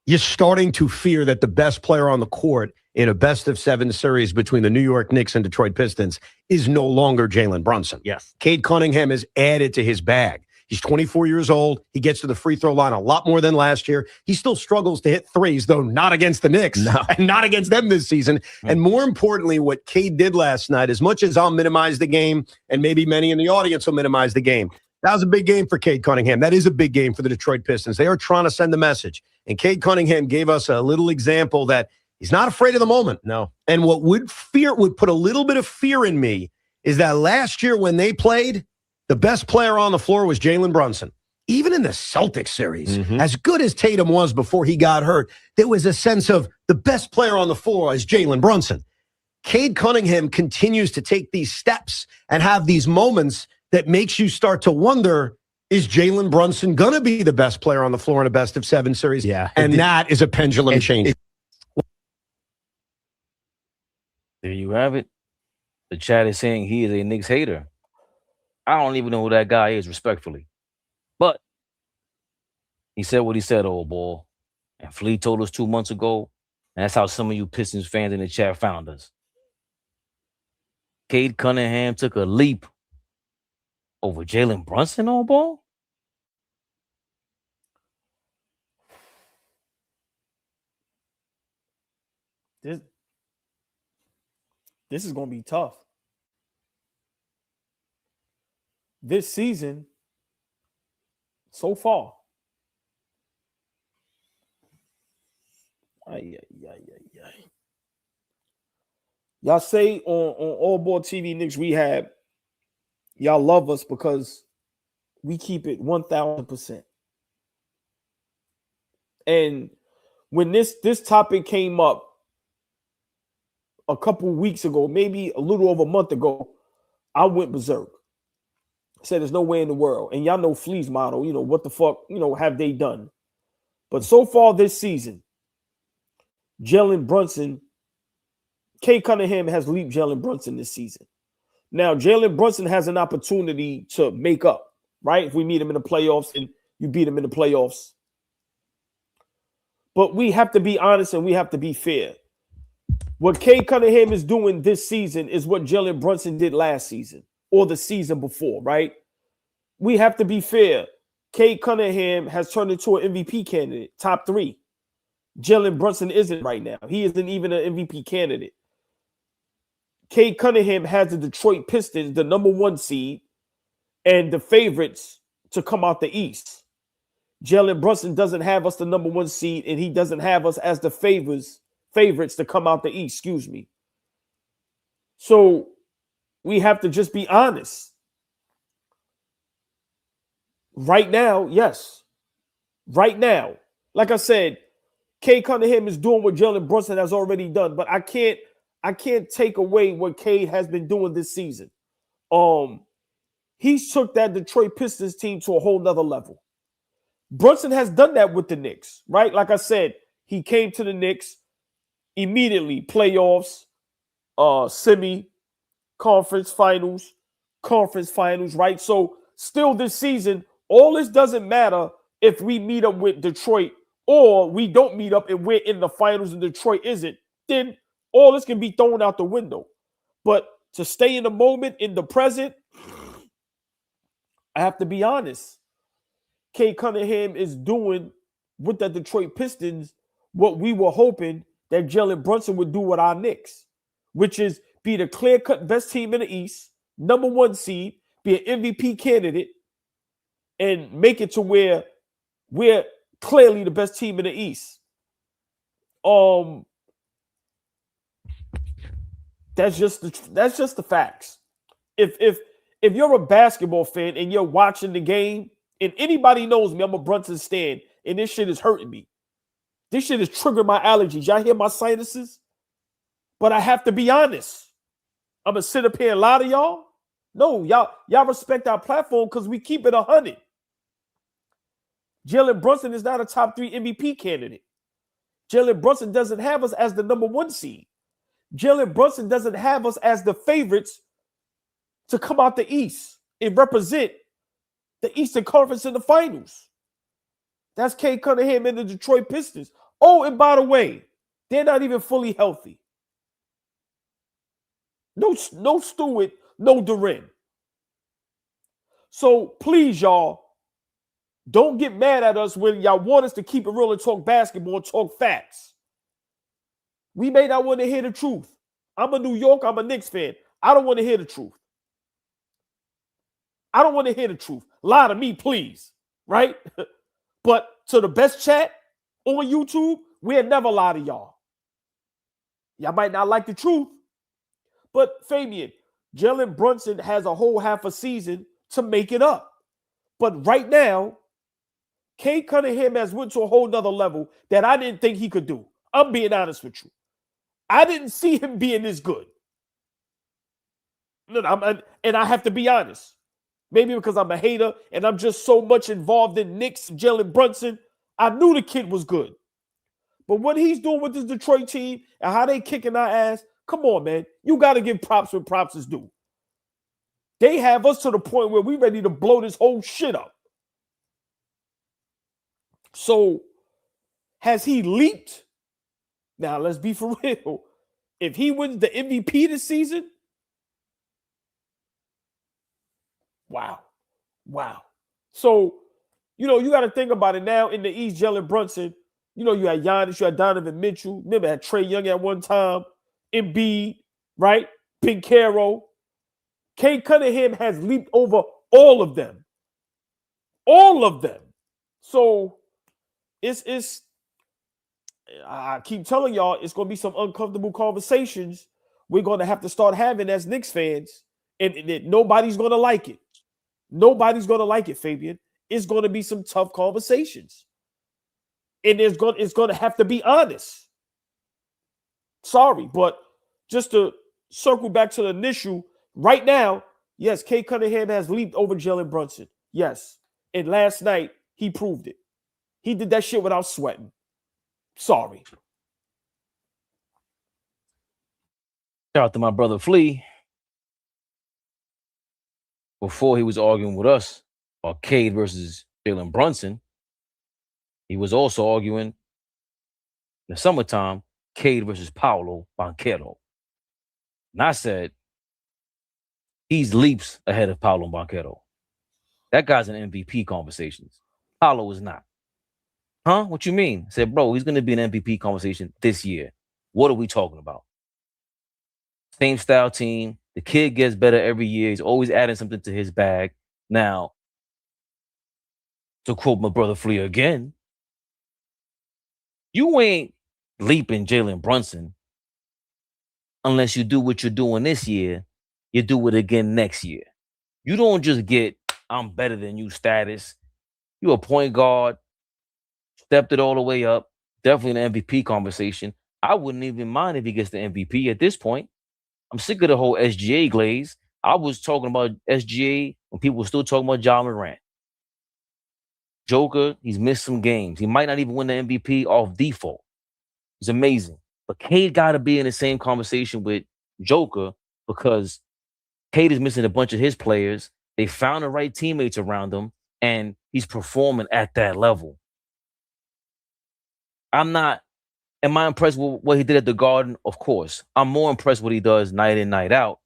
you're starting to fear that the best player on the court in a best-of-7 series between the New York Knicks and Detroit Pistons is no longer Jalen Brunson. Yes. Cade Cunningham is added to his bag. He's 24 years old. He gets to the free throw line a lot more than last year. He still struggles to hit threes, though not against the Knicks and not against them this season. And more importantly, what Cade did last night, as much as I'll minimize the game, and maybe many in the audience will minimize the game, that was a big game for Cade Cunningham. That is a big game for the Detroit Pistons. They are trying to send a message. And Cade Cunningham gave us a little example that he's not afraid of the moment. No. And what would put a little bit of fear in me is that last year when they played, the best player on the floor was Jalen Brunson. Even in the Celtics series, as good as Tatum was before he got hurt, there was a sense of the best player on the floor is Jalen Brunson. Cade Cunningham continues to take these steps and have these moments that makes you start to wonder, is Jalen Brunson going to be the best player on the floor in a best-of-7 series? Yeah. And that is a pendulum change. There you have it. The chat is saying he is a Knicks hater. I don't even know who that guy is, respectfully. But he said what he said, old boy. And Flea told us 2 months ago, and that's how some of you Pistons fans in the chat found us. Cade Cunningham took a leap over Jalen Brunson, old boy? This is going to be tough. This season, so far, y'all say on AllBall TV Knicks Rehab, y'all love us because we keep it 1,000%. And when this topic came up a couple weeks ago, maybe a little over a month ago, I went berserk. Said there's no way in the world. And y'all know Flea's motto, what the fuck, have they done? But so far this season, Jalen Brunson, Cade Cunningham has leaped Jalen Brunson this season. Now, Jalen Brunson has an opportunity to make up, right? If we meet him in the playoffs and you beat him in the playoffs. But we have to be honest and we have to be fair. What Cade Cunningham is doing this season is what Jalen Brunson did last season or the season before, right? We have to be fair. Cade Cunningham has turned into an MVP candidate, top 3. Jalen Brunson isn't right now. He isn't even an MVP candidate. Cade Cunningham has the Detroit Pistons, the number 1 seed, and the favorites to come out the East. Jalen Brunson doesn't have us the number 1 seed, and he doesn't have us as the favorites to come out the East, So we have to just be honest. Right now, yes. Right now. Like I said, Cade Cunningham is doing what Jalen Brunson has already done, but I can't take away what Cade has been doing this season. He took that Detroit Pistons team to a whole nother level. Brunson has done that with the Knicks, right? Like I said, he came to the Knicks immediately, playoffs, semi-conference finals, conference finals, right? So still this season, all this doesn't matter if we meet up with Detroit or we don't meet up and we're in the finals and Detroit isn't, then all this can be thrown out the window. But to stay in the moment, in the present, I have to be honest. Cade Cunningham is doing with the Detroit Pistons what we were hoping that Jalen Brunson would do with our Knicks, which is be the clear-cut best team in the East, number 1 seed, be an MVP candidate, and make it to where we're clearly the best team in the East. That's just the facts. If you're a basketball fan and you're watching the game And anybody knows me, I'm a Brunson stan, and this shit is hurting me. This shit is triggering my allergies. Y'all hear my sinuses? But I have to be honest. I'm going to sit up here and lie to y'all? No, y'all respect our platform because we keep it 100. Jalen Brunson is not a top 3 MVP candidate. Jalen Brunson doesn't have us as the number 1 seed. Jalen Brunson doesn't have us as the favorites to come out the East and represent the Eastern Conference in the finals. That's Cade Cunningham and the Detroit Pistons. Oh, and by the way, they're not even fully healthy. No Stewart, no Duren. So please, y'all, don't get mad at us when y'all want us to keep it real and talk basketball and talk facts. We may not want to hear the truth. I'm a New York, I'm a Knicks fan. I don't want to hear the truth. I don't want to hear the truth. Lie to me, please. Right? But to the best chat on YouTube, we'll never lie to y'all. Y'all might not like the truth. But Fabian, Jalen Brunson has a whole half a season to make it up. But right now, Cade Cunningham has went to a whole nother level that I didn't think he could do. I'm being honest with you. I didn't see him being this good. And I have to be honest. Maybe because I'm a hater and I'm just so much involved in Knicks, Jalen Brunson. I knew the kid was good. But what he's doing with this Detroit team and how they kicking our ass, come on, man. You got to give props when props is due. They have us to the point where we're ready to blow this whole shit up. So, has he leaped? Now, let's be for real. If he wins the MVP this season, wow. So, you got to think about it now in the East, Jalen Brunson. You had Giannis, you had Donovan Mitchell. Remember, had Trae Young at one time. Embiid, right? Pinkero. Cade Cunningham has leaped over all of them. All of them. So, I keep telling y'all, it's going to be some uncomfortable conversations we're going to have to start having as Knicks fans. And nobody's going to like it. Nobody's going to like it, Fabian. It's going to be some tough conversations. And it's going to have to be honest. Sorry, but just to circle back to the initial, right now, yes, Cade Cunningham has leaped over Jalen Brunson. Yes. And last night, he proved it. He did that shit without sweating. Sorry. Shout out to my brother Flea. Before he was arguing with us about Cade versus Jalen Brunson, he was also arguing in the summertime, Cade versus Paolo Banchero. And I said, he's leaps ahead of Paolo Banchero. That guy's in MVP conversations. Paolo is not. Huh? What you mean? I said, bro, he's going to be an MVP conversation this year. What are we talking about? Same style team. The kid gets better every year. He's always adding something to his bag. Now, to quote my brother Flea again, you ain't leaping Jalen Brunson unless you do what you're doing this year. You do it again next year. You don't just get, I'm better than you status. You a point guard, stepped it all the way up, definitely an MVP conversation. I wouldn't even mind if he gets the MVP at this point. I'm sick of the whole SGA glaze. I was talking about SGA when people were still talking about Ja Morant. Joker, he's missed some games. He might not even win the MVP off default. He's amazing. But Cade got to be in the same conversation with Joker because Cade is missing a bunch of his players. They found the right teammates around him, and he's performing at that level. Am I impressed with what he did at the Garden? Of course. I'm more impressed with what he does night in, night out.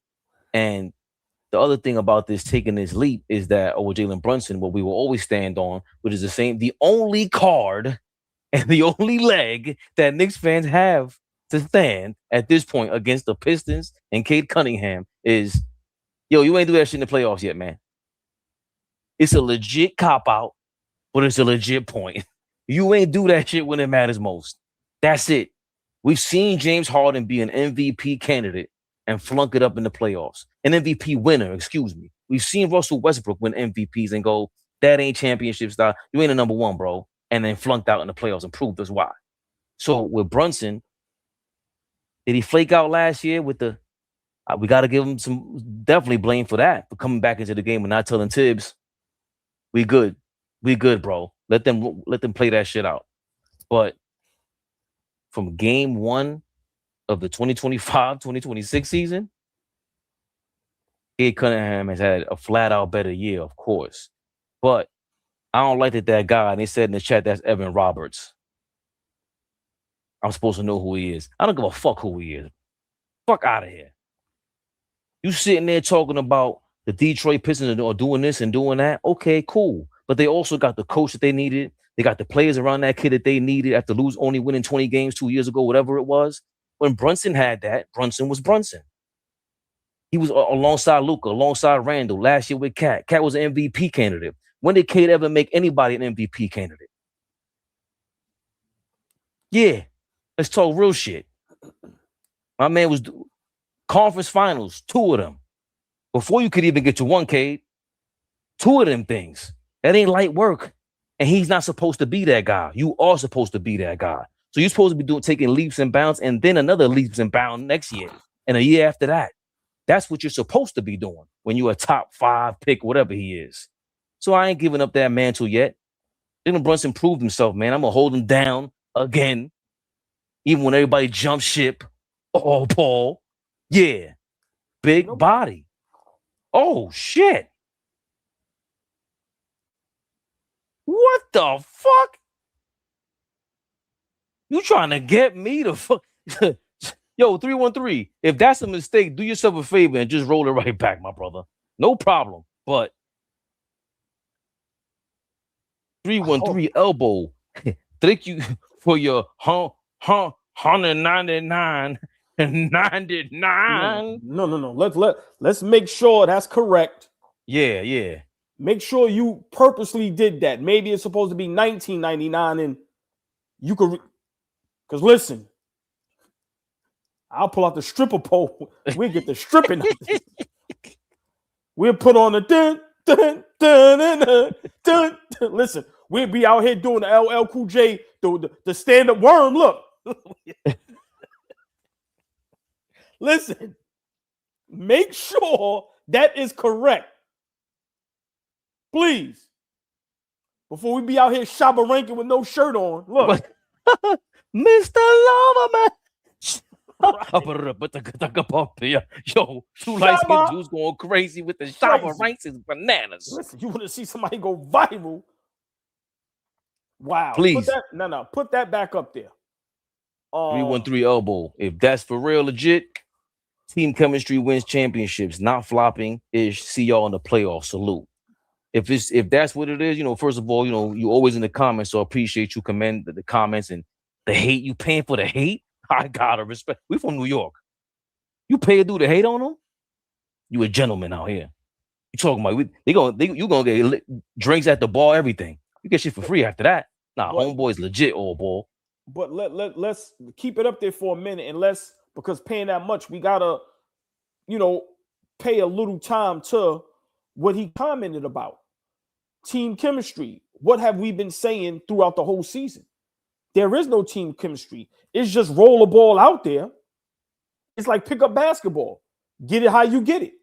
And the other thing about this taking this leap is that over Jalen Brunson, what we will always stand on, which is the only card and the only leg that Knicks fans have to stand at this point against the Pistons and Cade Cunningham is, yo, you ain't do that shit in the playoffs yet, man. It's a legit cop-out, but it's a legit point. You ain't do that shit when it matters most. That's it. We've seen James Harden be an MVP candidate and flunk it up in the playoffs. An MVP winner, excuse me. We've seen Russell Westbrook win MVPs and go, That ain't championship style. You ain't a number one, bro. And then flunked out in the playoffs and proved us why. So with Brunson, did he flake out last year with the we got to give him some definitely blame for that, for coming back into the game and not telling Tibbs, we good, bro. Let them play that shit out. But from game 1 of the 2025-2026 season, Cade Cunningham has had a flat out better year, of course. But I don't like that guy, and they said in the chat that's Evan Roberts. I'm supposed to know who he is. I don't give a fuck who he is. Fuck out of here. You sitting there talking about the Detroit Pistons are doing this and doing that. Okay, cool. But they also got the coach that they needed. They got the players around that kid that they needed after only winning 20 games 2 years ago, whatever it was. When Brunson had that, Brunson was Brunson. He was alongside Luka, alongside Randall. Last year with Cat. Cat was an MVP candidate. When did Cade ever make anybody an MVP candidate? Yeah. Let's talk real shit. My man was conference finals, 2 of them. Before you could even get to 1, Cade, 2 of them things. That ain't light work. And he's not supposed to be that guy. You are supposed to be that guy. So you're supposed to be taking leaps and bounds and then another leaps and bounds next year and a year after that. That's what you're supposed to be doing when you're a top 5 pick, whatever he is. So I ain't giving up that mantle yet. Jalen Brunson proved himself, man. I'm going to hold him down again. Even when everybody jumps ship. Oh, Paul. Yeah. Big body. Oh, shit. What the fuck? You trying to get me to fuck? Yo, 313. If that's a mistake, do yourself a favor and just roll it right back, my brother. No problem. But 313 elbow. Thank you for your 199 and 99. No. Let's make sure that's correct. Yeah. Make sure you purposely did that. Maybe it's supposed to be 1999 and you could because listen, I'll pull out the stripper pole. We'll get the stripping. We'll put on the dun. Listen, we'll be out here doing the LL Cool J, the stand-up worm. Look. Listen, make sure that is correct. Please. Before we be out here shabba ranking with no shirt on. Look. Mr. Loverman. Yo, two light-skinned dudes going crazy with the shabba ranks is bananas. Listen, you want to see somebody go viral? Wow. Please. Put that back up there. 313 elbow. If that's for real legit, team chemistry wins championships. Not flopping is see y'all in the playoffs. Salute. If that's what it is, first of all, you always in the comments, so I appreciate you commend the comments and the hate. You paying for the hate? I gotta respect. We from New York. You pay a dude to hate on them? You a gentleman out here. You talking about you gonna get drinks at the bar, everything. You get shit for free after that. Nah, homeboy's legit, old boy. But let's keep it up there for a minute, and because paying that much, we gotta, pay a little time to what he commented about. Team chemistry. What have we been saying throughout the whole season? There is no team chemistry. It's just roll a ball out there. It's like pick up basketball. Get it how you get it,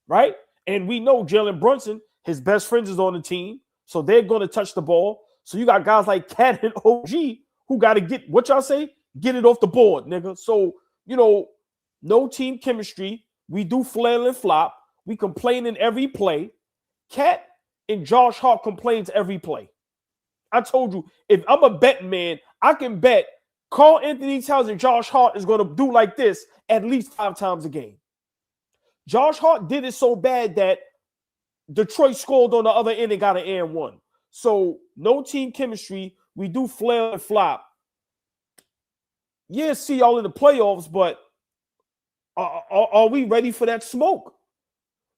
right? And we know Jalen Brunson, his best friends is on the team, so they're going to touch the ball. So you got guys like Cat and OG who got to get, what y'all say? Get it off the board, nigga. So, no team chemistry. We do flail and flop. We complain in every play. Cat and Josh Hart complains every play. I told you, if I'm a betting man, I can bet Carl Anthony Towns and Josh Hart is going to do like this at least 5 times a game. Josh Hart did it so bad that Detroit scored on the other end and got an and 1. So no team chemistry. We do flail and flop. Yeah, see y'all in the playoffs, but are we ready for that smoke?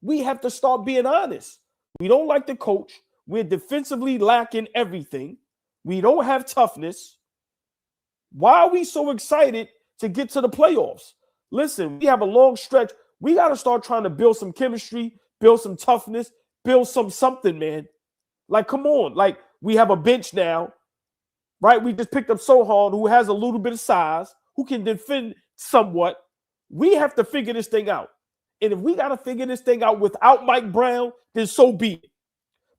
We have to start being honest. We don't like the coach. We're defensively lacking everything. We don't have toughness. Why are we so excited to get to the playoffs? Listen, we have a long stretch. We got to start trying to build some chemistry, build some toughness, build something, man. Like, come on. Like, we have a bench now, right? We just picked up Sohan, who has a little bit of size, who can defend somewhat. We have to figure this thing out. And if we got to figure this thing out without Mike Brown, then so be it.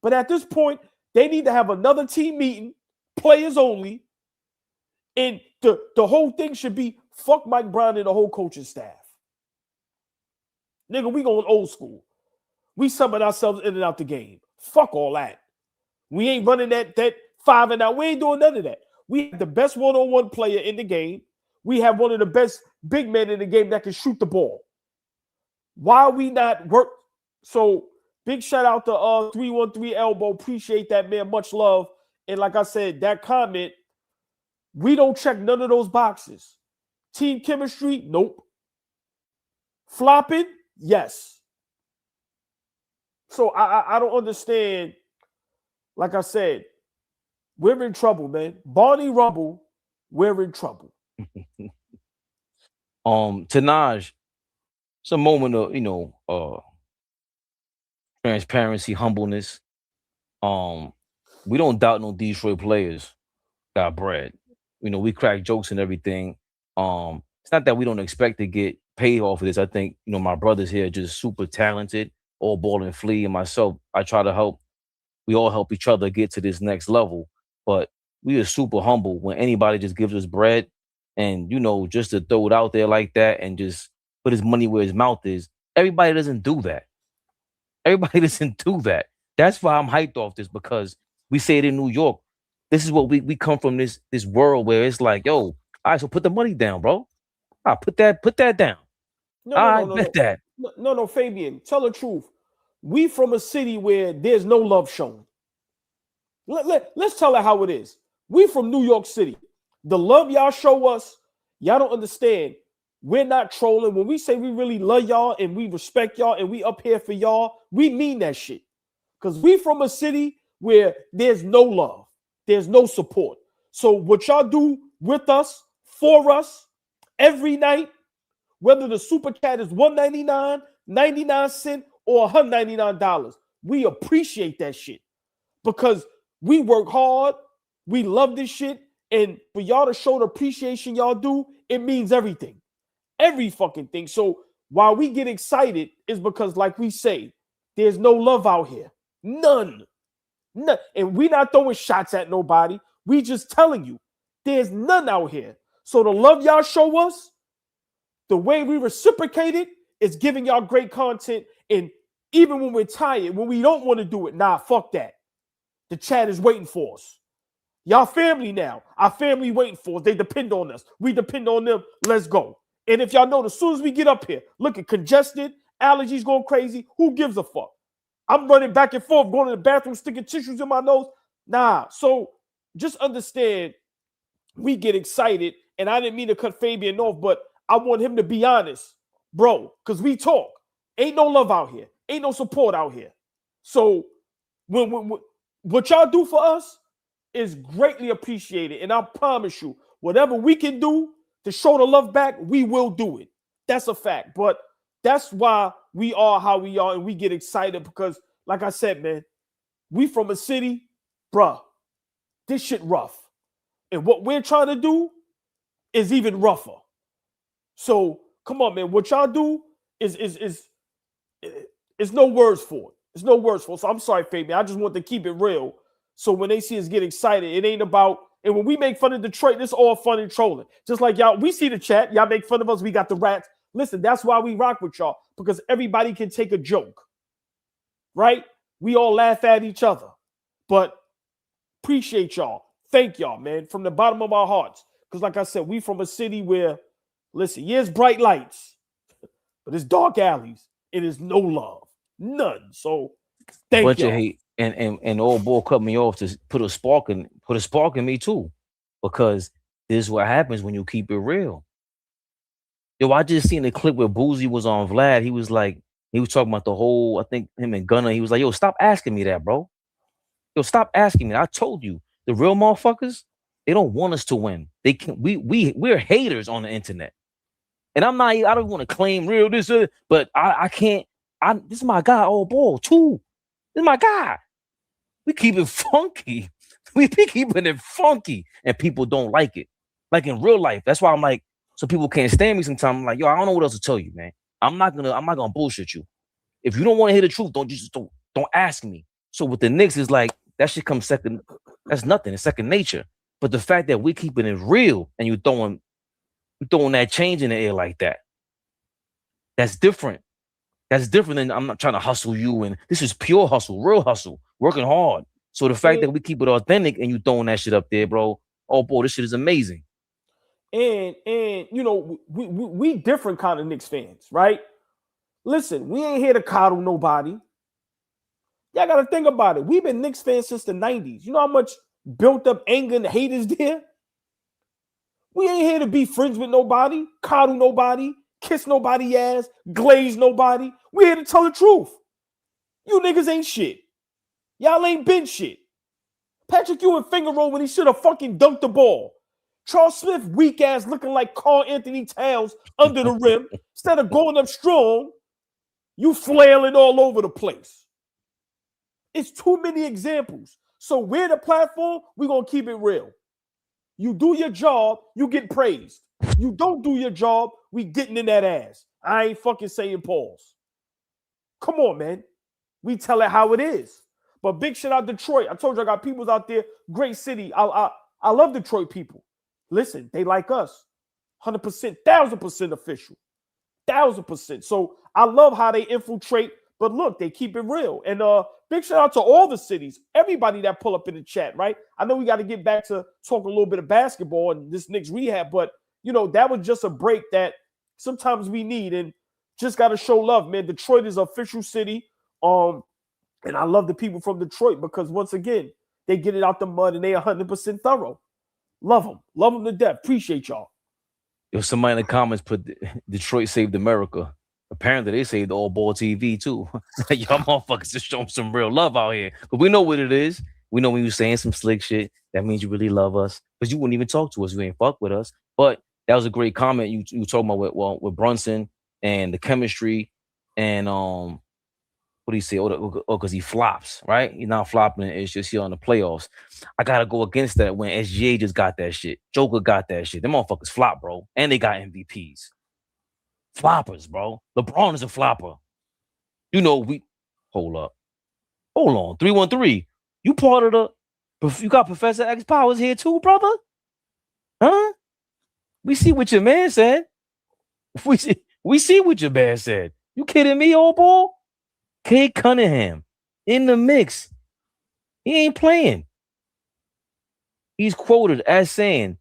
But at this point, they need to have another team meeting, players only, and the whole thing should be fuck Mike Brown and the whole coaching staff. Nigga, we going old school. We summon ourselves in and out the game. Fuck all that. We ain't running that 5 and out. We ain't doing none of that. We have the best one-on-one player in the game. We have one of the best big men in the game that can shoot the ball. Why are we not work? So big shout out to 313 AllBall. Appreciate that, man. Much love. And like I said, that comment, we don't check none of those boxes. Team chemistry, nope. Flopping, yes. So I don't understand. Like I said, we're in trouble, man. Barney Rubble, we're in trouble. Tanaj, it's a moment of transparency, humbleness. We don't doubt no Detroit players got bread. We crack jokes and everything. It's not that we don't expect to get paid off of this. I think my brothers here are just super talented, AllBall and Flea and myself. I try to help. We all help each other get to this next level. But we are super humble when anybody just gives us bread, and just to throw it out there like that and just put his money where his mouth is. Everybody doesn't do that. Everybody doesn't do that. That's why I'm hyped off this, because we say it in New York. This is what we come from, this world where it's like, yo, all right, so put the money down, bro. Put that down. No, Fabian, tell the truth. We from a city where there's no love shown. Let's tell it how it is. We from New York City. The love y'all show us, y'all don't understand. We're not trolling. When we say we really love y'all and we respect y'all and we up here for y'all, we mean that shit. Because we from a city where there's no love. There's no support. So what y'all do with us, for us, every night, whether the super chat is $1.99, 99 cents, or $199, we appreciate that shit. Because we work hard, we love this shit, and for y'all to show the appreciation y'all do, it means everything. Every fucking thing. So while we get excited, is because, like we say, there's no love out here. None. And we not throwing shots at nobody. We just telling you, there's none out here. So the love y'all show us, the way we reciprocate it, is giving y'all great content. And even when we're tired, when we don't want to do it, fuck that. The chat is waiting for us. Y'all family now. Our family waiting for us. They depend on us. We depend on them. Let's go. And if y'all know, as soon as we get up here, look at congested, allergies going crazy, who gives a fuck? I'm running back and forth, going to the bathroom, sticking tissues in my nose. So just understand, we get excited, and I didn't mean to cut Fabian off, but I want him to be honest, bro, because we talk. Ain't no love out here. Ain't no support out here. So when what y'all do for us is greatly appreciated, and I promise you, whatever we can do to show the love back, we will do it. That's a fact. But that's why we are how we are, and we get excited because, like I said, man, we from a city, bruh, this shit rough. And what we're trying to do is even rougher. So, come on, man. What y'all do is no words for it. It's no words for it. So, I'm sorry, Fabian. I just want to keep it real. So, when they see us get excited, it ain't about... And when we make fun of Detroit, this all fun and trolling. Just like y'all, we see the chat. Y'all make fun of us. We got the rats. Listen, that's why we rock with y'all, because everybody can take a joke, right? We all laugh at each other. But appreciate y'all. Thank y'all, man, from the bottom of our hearts. Because like I said, we from a city where, listen, yes, bright lights, but it's dark alleys. It is no love. None. So thank you. Bunch of hate. And AllBall cut me off to put a spark in me too, because this is what happens when you keep it real. Yo, I just seen the clip where Boozy was on Vlad. He was talking about the whole, I think him and Gunner. He was like, yo, stop asking me that, bro. Yo, stop asking me. I told you, the real motherfuckers, they don't want us to win. They can we're haters on the internet. And I don't want to claim real this, but I can't. This is my guy, AllBall too. This is my guy. We keep it funky. We be keeping it funky, and people don't like it. Like in real life. That's why I'm like, so people can't stand me sometimes. I'm like, yo, I don't know what else to tell you, man. I'm not gonna bullshit you. If you don't want to hear the truth, don't ask me. So with the Knicks is like that shit comes second. That's nothing. It's second nature. But the fact that we keeping it real and you throwing that change in the air like that, that's different. That's different than I'm not trying to hustle you. And this is pure hustle, real hustle, working hard. So the fact that we keep it authentic and you throwing that shit up there, bro. Oh boy, this shit is amazing. And you know, we different kind of Knicks fans, right? Listen, we ain't here to coddle nobody. Y'all got to think about it. We've been Knicks fans since the 90s. You know how much built up anger and hate is there? We ain't here to be friends with nobody, coddle nobody, kiss nobody ass, glaze nobody. We here to tell the truth. You niggas ain't shit. Y'all ain't been shit. Patrick Ewing finger roll when he should have fucking dunked the ball. Charles Smith, weak ass, looking like Carl Anthony Towns under the rim. Instead of going up strong, you flailing all over the place. It's too many examples. So we're the platform, we're going to keep it real. You do your job, you get praised. You don't do your job, we getting in that ass. I ain't fucking saying pause. Come on, man. We tell it how it is. But big shit out Detroit. I told you I got people out there. Great city. I love Detroit people. Listen, they like us. 100%, 1,000% official. 1,000%. So I love how they infiltrate. But look, they keep it real. And big shout out to all the cities. Everybody that pull up in the chat, right? I know we got to get back to talk a little bit of basketball and this Knicks rehab. But, you know, that was just a break that sometimes we need. And just got to show love, man. Detroit is an official city. And I love the people from Detroit because, once again, they get it out the mud and they 100% thorough. Love them. Love them to death. Appreciate y'all. Yo, somebody in the comments put Detroit saved America. Apparently, they saved AllBall TV, too. Y'all motherfuckers just showing some real love out here. But we know what it is. We know when you're saying some slick shit, that means you really love us. Because you wouldn't even talk to us. You ain't fuck with us. But that was a great comment you talking about with Brunson and the chemistry and what do you say? Oh, because he flops, right? He's not flopping. It's just here on the playoffs. I gotta go against that when SGA just got that shit. Joker got that shit. Them motherfuckers flop, bro. And they got MVPs. Floppers, bro. LeBron is a flopper. You know, hold up. Hold on. 313. You part of you got Professor X Powers here too, brother? Huh? We see what your man said. We see what your man said. You kidding me, old boy? Cade Cunningham in the mix. He ain't playing. He's quoted as saying,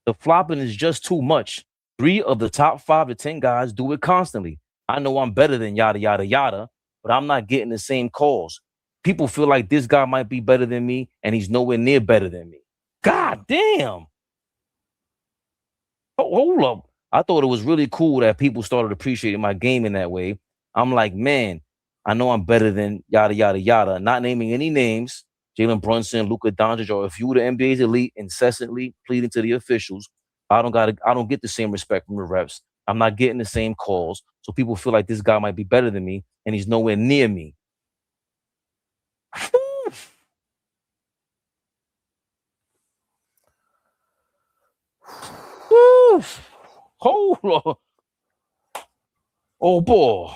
the flopping is just too much. 3 of the top 5 to 10 guys do it constantly. I know I'm better than yada, yada, yada, but I'm not getting the same calls. People feel like this guy might be better than me, and he's nowhere near better than me. God damn. Hold up. I thought it was really cool that people started appreciating my game in that way. I'm like, man, I know I'm better than yada, yada, yada. Not naming any names. Jalen Brunson, Luka Doncic, or a few of the NBA's elite incessantly pleading to the officials. I don't get the same respect from the refs. I'm not getting the same calls. So people feel like this guy might be better than me, and he's nowhere near me. Hold on. Oh, boy.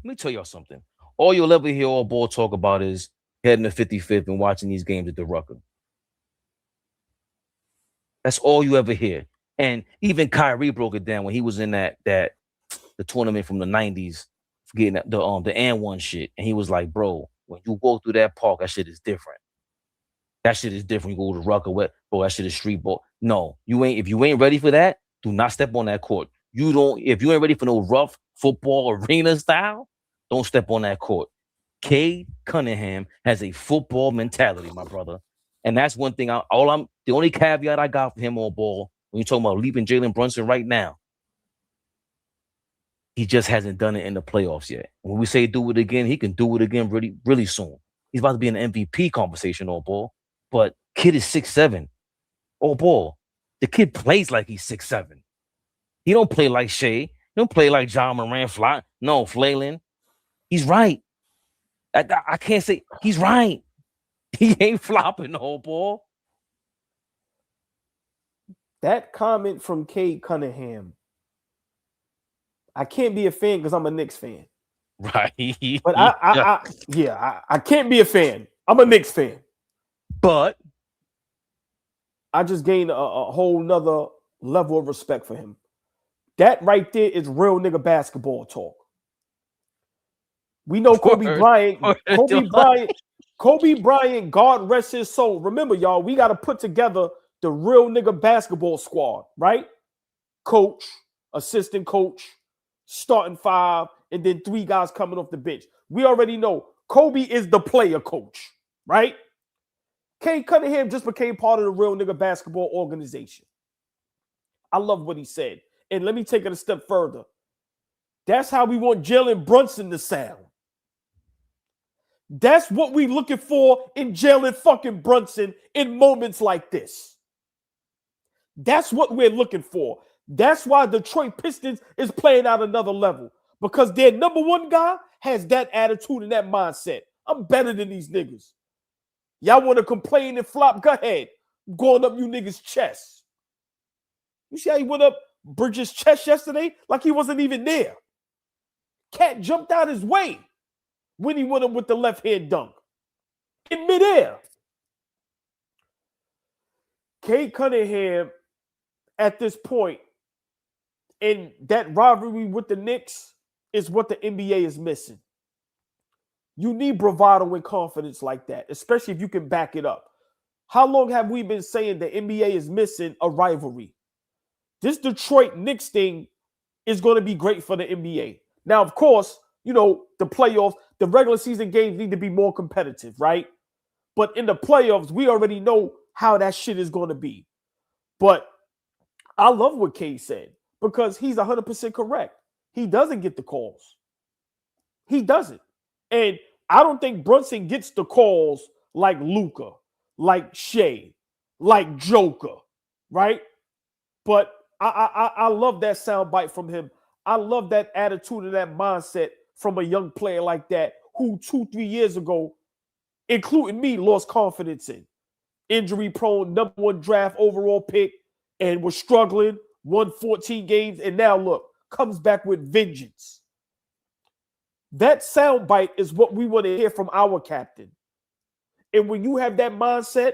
Let me tell y'all something. All you'll ever hear AllBall talk about is heading to 55th and watching these games at the Rucker. That's all you ever hear. And even Kyrie broke it down when he was in the tournament from the 90s, getting the and one shit. And he was like, bro, when you go through that park, that shit is different. That shit is different. You go to Rucker, bro, that shit is street ball. No, you ain't. If you ain't ready for that, do not step on that court. If you ain't ready for no rough football arena style, don't step on that court. Cade Cunningham has a football mentality, my brother. And that's one thing. The only caveat I got for him on ball when you're talking about leaving Jalen Brunson right now, he just hasn't done it in the playoffs yet. When we say do it again, he can do it again really, really soon. He's about to be in the MVP conversation on ball. But kid is 6'7". Oh, ball. The kid plays like he's 6'7". He don't play like Shea. He don't play like John Moran flylin. He's right. I can't say he's right. He ain't flopping the whole ball. That comment from Cade Cunningham, I can't be a fan because I'm a Knicks fan. Right. But I can't be a fan. I'm a Knicks fan. But I just gained a whole nother level of respect for him. That right there is real nigga basketball talk. We know Kobe Bryant, God rest his soul. Remember, y'all, we got to put together the real nigga basketball squad, right? Coach, assistant coach, starting 5, and then 3 guys coming off the bench. We already know Kobe is the player coach, right? Cade Cunningham just became part of the real nigga basketball organization. I love what he said. And let me take it a step further. That's how we want Jalen Brunson to sound. That's what we looking for in Jalen fucking Brunson in moments like this. That's what we're looking for. That's why Detroit Pistons is playing out another level. Because their number 1 guy has that attitude and that mindset. I'm better than these niggas. Y'all want to complain and flop? Go ahead. I'm going up you niggas' chests. You see how he went up Bridges' chest yesterday? Like he wasn't even there. Cat jumped out his way when he went up with the left hand dunk in midair. Cade Cunningham, at this point, in that rivalry with the Knicks, is what the NBA is missing. You need bravado and confidence like that, especially if you can back it up. How long have we been saying the NBA is missing a rivalry? This Detroit Knicks thing is going to be great for the NBA. Now, of course, you know, the playoffs, the regular season games need to be more competitive, right? But in the playoffs, we already know how that shit is going to be. But I love what Cade said because he's 100% correct. He doesn't get the calls. He doesn't. And I don't think Brunson gets the calls like Luka, like Shea, like Joker, right? But I love that soundbite from him. I love that attitude and that mindset from a young player like that who 2-3 years ago, including me, lost confidence in. Injury-prone, number 1 draft overall pick, and was struggling, won 14 games, and now look, comes back with vengeance. That soundbite is what we want to hear from our captain. And when you have that mindset,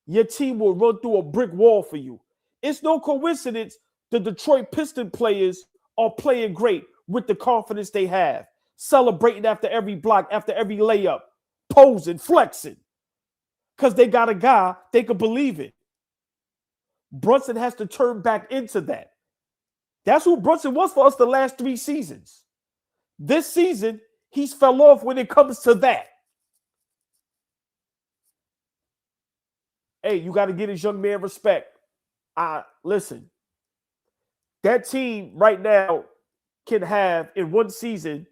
your team will run through a brick wall for you. It's no coincidence the Detroit Piston players are playing great with the confidence they have, celebrating after every block, after every layup, posing, flexing, because they got a guy they could believe in. Brunson has to turn back into that. That's who Brunson was for us the last 3 seasons. This season, he's fell off when it comes to that. Hey, you got to give this young man respect. Listen, that team right now can have in one season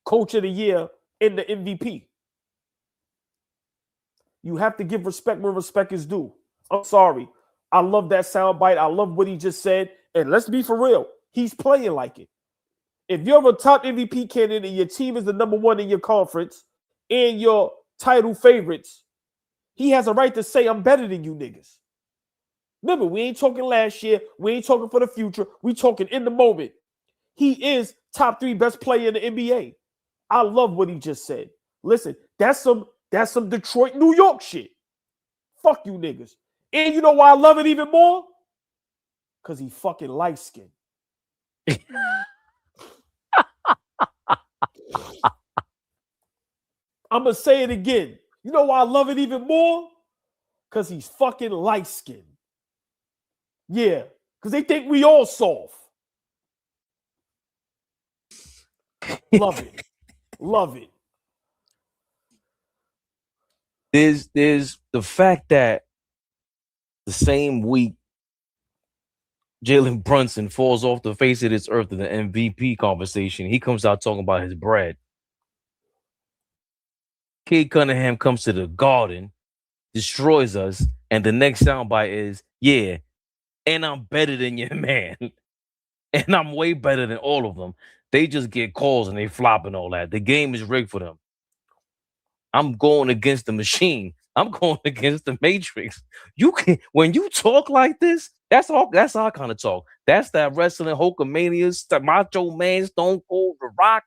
Coach of the Year and the MVP. You have to give respect where respect is due. I'm sorry. I love that soundbite. I love what he just said. And let's be for real. He's playing like it. If you're a top MVP candidate and your team is the number 1 in your conference and your title favorites, he has a right to say, I'm better than you niggas. Remember, we ain't talking last year. We ain't talking for the future. We talking in the moment. He is top 3 best player in the NBA. I love what he just said. Listen, that's some Detroit, New York shit. Fuck you niggas. And you know why I love it even more? Because he fucking light-skinned. I'm going to say it again. You know why I love it even more? Because he's fucking light-skinned. Yeah, because they think we all soft. Love it. Love it. There's the fact that the same week Jalen Brunson falls off the face of this earth in the MVP conversation, he comes out talking about his bread. Cade Cunningham comes to the Garden, destroys us, and the next soundbite is, yeah, and I'm better than your man. And I'm way better than all of them. They just get calls and they flop and all that. The game is rigged for them. I'm going against the machine. I'm going against the Matrix. You can when you talk like this, that's our kind of talk. That's that wrestling Hulkamania, Macho Man, Stone Cold, The Rock.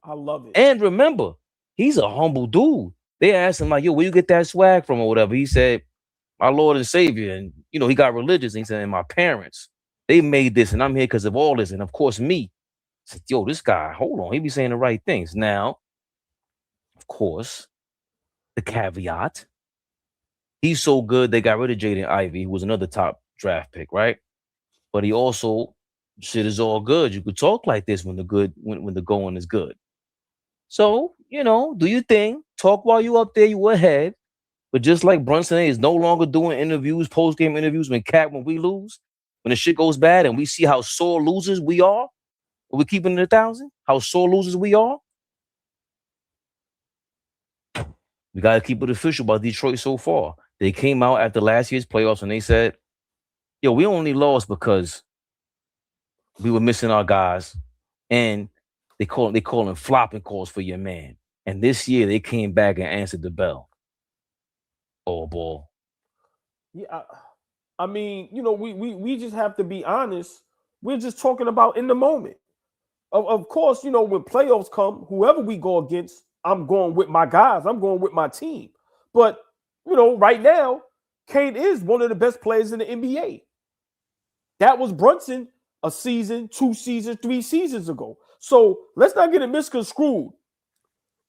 I love it. And remember, he's a humble dude. They asked him, like, yo, where you get that swag from or whatever? He said, my Lord and Savior. And he got religious. And he said, and my parents, they made this, and I'm here because of all this. And of course, me. I said, yo, this guy, hold on, he be saying the right things. Now, of course, the caveat, he's so good they got rid of Jaden Ivey, who was another top draft pick, right? But he also, shit is all good. You could talk like this when the going is good. So, do your thing. Talk while you up there, you ahead. But just like Brunson is no longer doing interviews, post-game interviews when we lose, when the shit goes bad and we see how sore losers we are, we're keeping it 1,000, how sore losers we are. We got to keep it official about Detroit so far. They came out after last year's playoffs and they said, yo, we only lost because we were missing our guys. And they call them flopping calls for your man. And this year they came back and answered the bell. Oh, ball. Yeah, I mean, we just have to be honest. We're just talking about in the moment. Of course, when playoffs come, whoever we go against, I'm going with my guys. I'm going with my team. But, right now, Cade is one of the best players in the NBA. That was Brunson a season, 2 seasons, 3 seasons ago. So let's not get it misconstrued.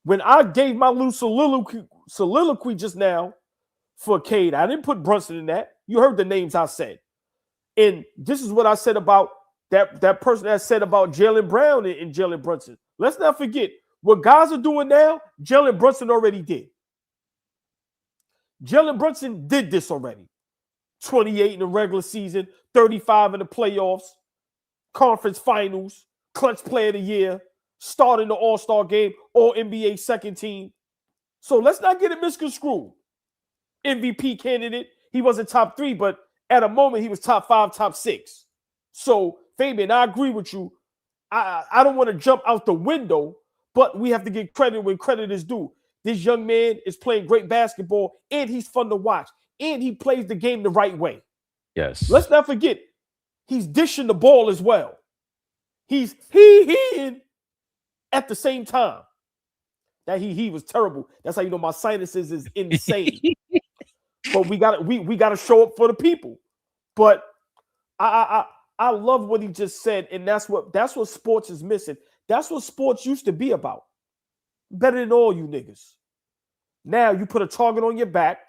When I gave my little soliloquy just now for Cade, I didn't put Brunson in that. You heard the names I said. And this is what I said about that person that said about Jalen Brown and Jalen Brunson. Let's not forget, what guys are doing now, Jalen Brunson already did. Jalen Brunson did this already. 28 in the regular season, 35 in the playoffs, conference finals, clutch player of the year, starting the All-Star game, All-NBA second team. So let's not get it misconstrued. MVP candidate, he wasn't top 3, but at a moment he was top 5, top 6. So, Fabian, I agree with you. I don't want to jump out the window, but we have to give credit when credit is due. This young man is playing great basketball, and he's fun to watch, and he plays the game the right way. Yes. Let's not forget, he's dishing the ball as well. He's he at the same time. That he was terrible. That's how you know my sinuses is insane. But we gotta show up for the people. But I love what he just said, and that's what sports is missing. That's what sports used to be about. Better than all you niggas. Now you put a target on your back.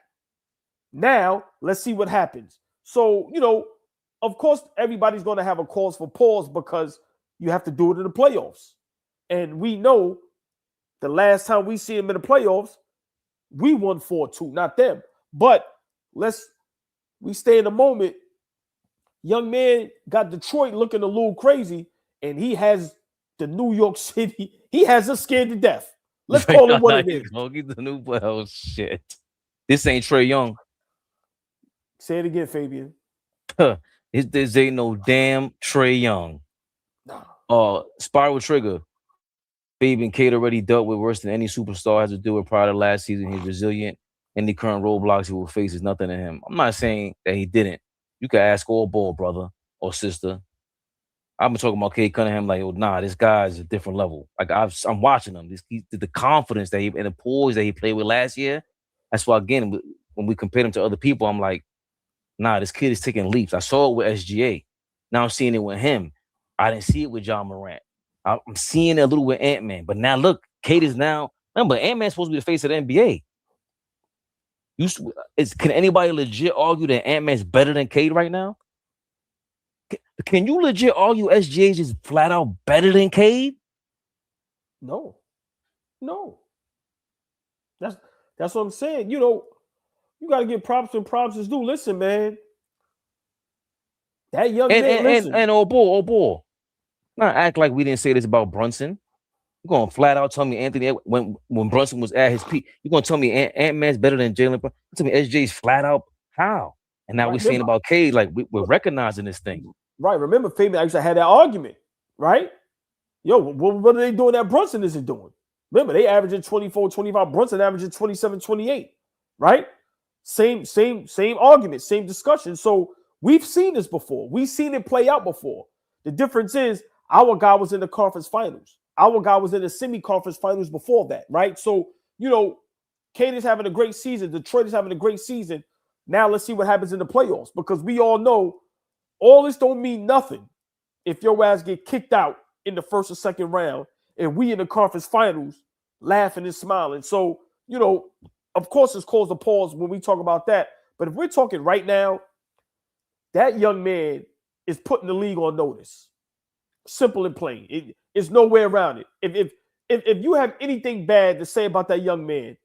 Now let's see what happens. So, of course, everybody's going to have a cause for pause because you have to do it in the playoffs. And we know the last time we see him in the playoffs, we won 4-2, not them. But we stay in the moment. Young man got Detroit looking a little crazy, and he has the New York City. He has us scared to death. Let's call it what it is. The new well, shit. This ain't Trae Young. Say it again, Fabian. This ain't no damn Trae Young. Spiral Trigger. Fabian Cade already dealt with worse than any superstar has to do with prior to last season. He's resilient. Any current roadblocks he will face is nothing to him. I'm not saying that he didn't. You can ask AllBall, brother or sister. I've been talking about Cade Cunningham like, oh, nah, this guy is a different level. Like I'm watching him. The confidence that and the poise that he played with last year. That's why, again, when we compare him to other people, I'm like, nah, this kid is taking leaps. I saw it with SGA. Now I'm seeing it with him. I didn't see it with John Morant. I'm seeing it a little with Ant-Man. But now look, Cade is now. Remember, Ant-Man's supposed to be the face of the NBA. Can anybody legit argue that Ant-Man's better than Cade right now? Can you legit argue SGA is just flat out better than Cade? No. That's what I'm saying. You got to give props when props is due. Listen, man. That young man, listen. And AllBall. Not act like we didn't say this about Brunson. You're going to flat out tell me Anthony, when Brunson was at his peak, you're going to tell me Ant-Man's better than Jalen. Tell me SJ's flat out how? And now we're saying about Cade, like we're recognizing this thing. Right. Remember, Fabian, I used to have that argument, right? Yo, what are they doing that Brunson isn't doing? Remember, they averaging 24, 25. Brunson averaging 27, 28, right? Same argument, same discussion. So we've seen this before. We've seen it play out before. The difference is our guy was in the conference finals. Our guy was in the semi-conference finals before that, right? So, Cade is having a great season. Detroit is having a great season. Now let's see what happens in the playoffs, because we all know all this don't mean nothing if your ass get kicked out in the first or second round and we in the conference finals laughing and smiling. So, of course it's caused a pause when we talk about that. But if we're talking right now, that young man is putting the league on notice. Simple and plain. It's no way around it. If you have anything bad to say about that young man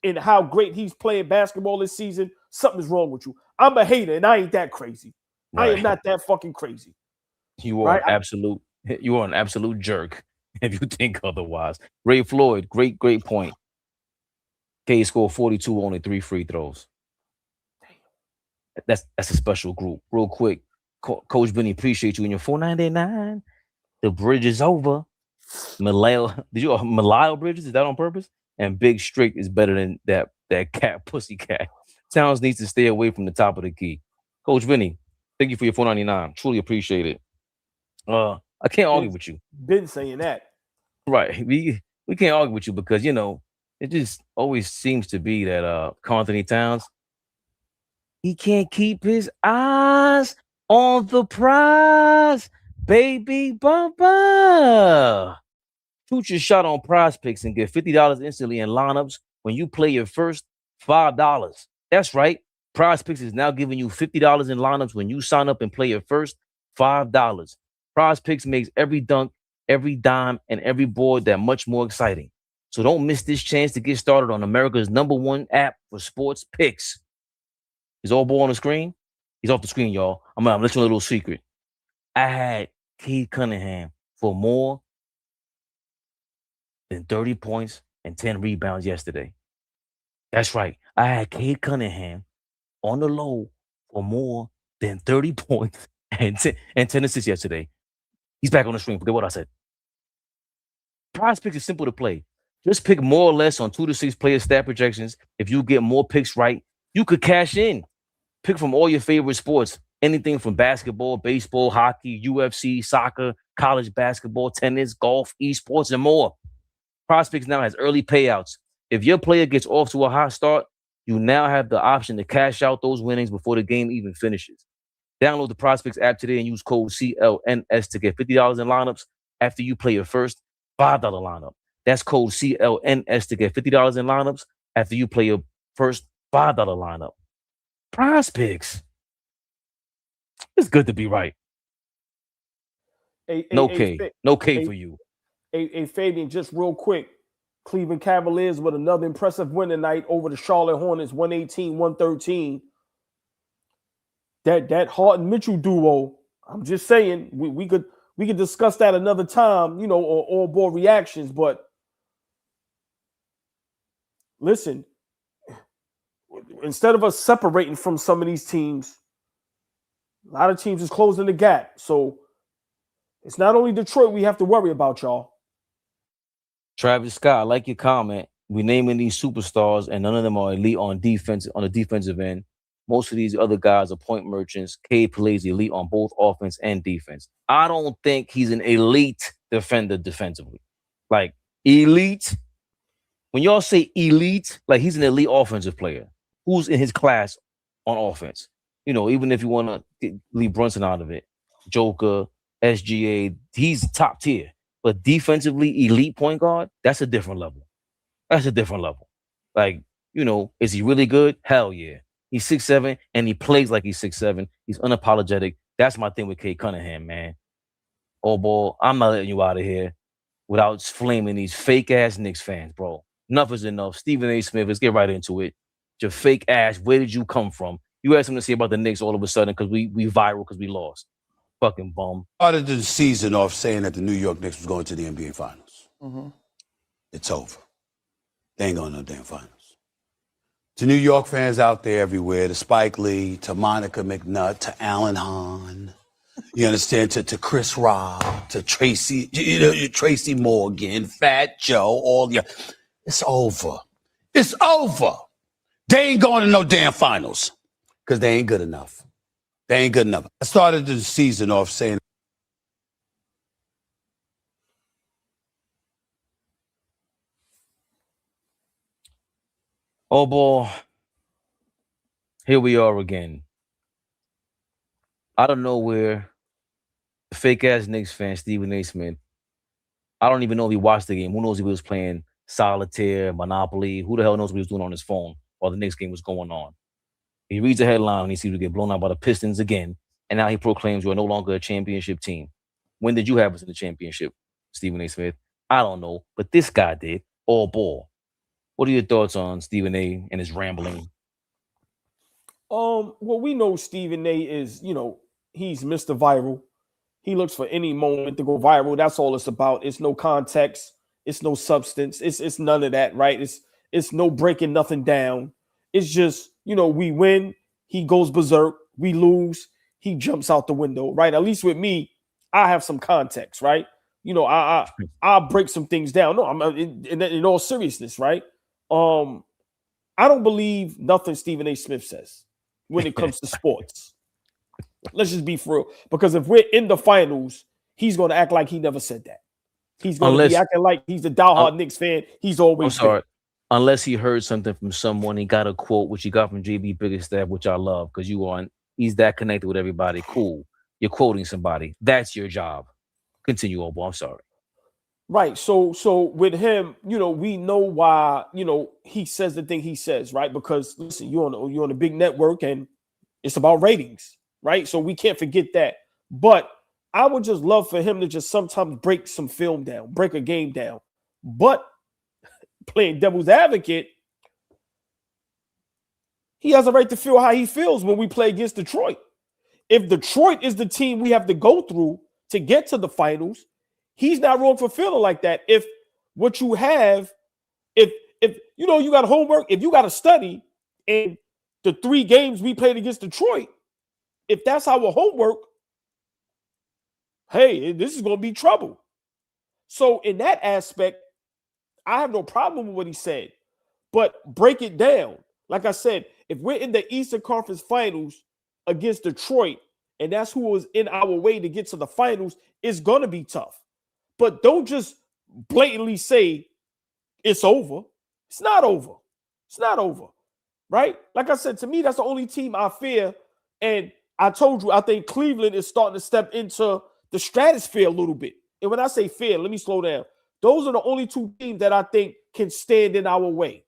and how great he's playing basketball this season, something's wrong with you. I'm a hater and I ain't that crazy. Right. I am not that fucking crazy. You are an absolute jerk if you think otherwise. Ray Floyd, great point. Cade scored 42, only 3 free throws. That's a special group. Real quick, Coach Benny, appreciate you in your $4.99. The bridge is over. Malio Bridges? Is that on purpose? And Big Strict is better than that cat pussy cat. Towns needs to stay away from the top of the key. Coach Benny, thank you for your $4.99. Truly appreciate it. I can't argue with you. Been saying that. Right. We can't argue with you because, it just always seems to be that Anthony Towns, he can't keep his eyes on the prize, baby bumper. Shoot your shot on Prize Picks and get $50 instantly in lineups when you play your first $5. That's right. Prize Picks is now giving you $50 in lineups when you sign up and play your first $5. Prize Picks makes every dunk, every dime, and every board that much more exciting. So don't miss this chance to get started on America's #1 app for sports picks. Is AllBall on the screen? He's off the screen, y'all. I'm gonna let you know a little secret. I had Cade Cunningham for more than 30 points and 10 rebounds yesterday. That's right. I had Cade Cunningham on the low for more than 30 points and 10 assists yesterday. He's back on the screen. Forget what I said. Prize Picks is simple to play. Just pick more or less on 2 to 6 player stat projections. If you get more picks right, you could cash in. Pick from all your favorite sports. Anything from basketball, baseball, hockey, UFC, soccer, college basketball, tennis, golf, esports, and more. Prize Picks now has early payouts. If your player gets off to a hot start, you now have the option to cash out those winnings before the game even finishes. Download the Prize Picks app today and use code CLNS to get $50 in lineups after you play your first $5 lineup. That's code CLNS to get $50 in lineups after you play your first $5 lineup. Prize Picks. It's good to be right. No K for you. Hey, Fabian, just real quick. Cleveland Cavaliers with another impressive win tonight over the Charlotte Hornets, 118-113. That Harden-Mitchell duo, I'm just saying, we could discuss that another time, or all-ball reactions, but listen, instead of us separating from some of these teams, a lot of teams is closing the gap. So it's not only Detroit we have to worry about, y'all. Travis Scott, I like your comment. We're naming these superstars, and none of them are elite on defense, on the defensive end. Most of these other guys are point merchants. Cade plays elite on both offense and defense. I don't think he's an elite defender defensively. Like, elite, when y'all say elite, like he's an elite offensive player who's in his class on offense. Even if you want to leave Brunson out of it, Joker, SGA, he's top tier. But defensively, elite point guard, that's a different level. That's a different level. Like, is he really good? Hell yeah. He's 6'7", and he plays like he's 6'7". He's unapologetic. That's my thing with Cade Cunningham, man. AllBall, I'm not letting you out of here without flaming these fake-ass Knicks fans, bro. Enough is enough. Stephen A. Smith, let's get right into it. Your fake ass, where did you come from? You had something to say about the Knicks all of a sudden because we viral because we lost. Fucking bum. Started the season off saying that the New York Knicks was going to the NBA Finals. Mm-hmm. It's over. They ain't going to no damn finals. To New York fans out there everywhere, to Spike Lee, to Monica McNutt, to Alan Hahn, You understand? To Chris Robb, to Tracy, Tracy Morgan, Fat Joe, all the. It's over. It's over. They ain't going to no damn finals because they ain't good enough. They ain't good enough. I started the season off saying. AllBall, here we are again. Out of nowhere, the fake-ass Knicks fan, Stephen A. Smith, I don't even know if he watched the game. Who knows if he was playing solitaire, Monopoly? Who the hell knows what he was doing on his phone while the Knicks game was going on? He reads the headline and he seems to get blown out by the Pistons again, and now he proclaims you are no longer a championship team. When did you have us in the championship, Stephen A. Smith? I don't know, but this guy did. AllBall. What are your thoughts on Stephen A. and his rambling? Well, we know Stephen A. is, he's Mr. Viral. He looks for any moment to go viral. That's all it's about. It's no context. It's no substance. It's none of that, right? It's no breaking nothing down. It's just, we win, he goes berserk. We lose, he jumps out the window, right? At least with me, I have some context, right? I'll break some things down. No, I'm in all seriousness, right? I don't believe nothing Stephen A. Smith says when it comes to sports. Let's just be for real. Because if we're in the finals, he's going to act like he never said that. He's going to be acting like he's a diehard Knicks fan. He's always been. Unless he heard something from someone, he got a quote, which he got from JB Biggerstaff, which I love, because he's that connected with everybody. Cool. You're quoting somebody. That's your job. Continue, AllBall. I'm sorry. Right. So with him, we know why, he says the thing he says, right? Because listen, you're on a big network and it's about ratings, right? So we can't forget that. But I would just love for him to just sometimes break some film down, break a game down. But playing devil's advocate, he has a right to feel how he feels when we play against Detroit. If Detroit is the team we have to go through to get to the finals, he's not wrong for feeling like that. If what you have, if you got homework, if you got to study, and the 3 games we played against Detroit, if that's our homework, hey, this is going to be trouble. So in that aspect, I have no problem with what he said, but break it down. Like I said, if we're in the Eastern Conference Finals against Detroit, and that's who was in our way to get to the finals, it's going to be tough. But don't just blatantly say it's over. It's not over. It's not over, right? Like I said, to me, that's the only team I fear. And I told you, I think Cleveland is starting to step into the stratosphere a little bit. And when I say fear, let me slow down. Those are the only 2 teams that I think can stand in our way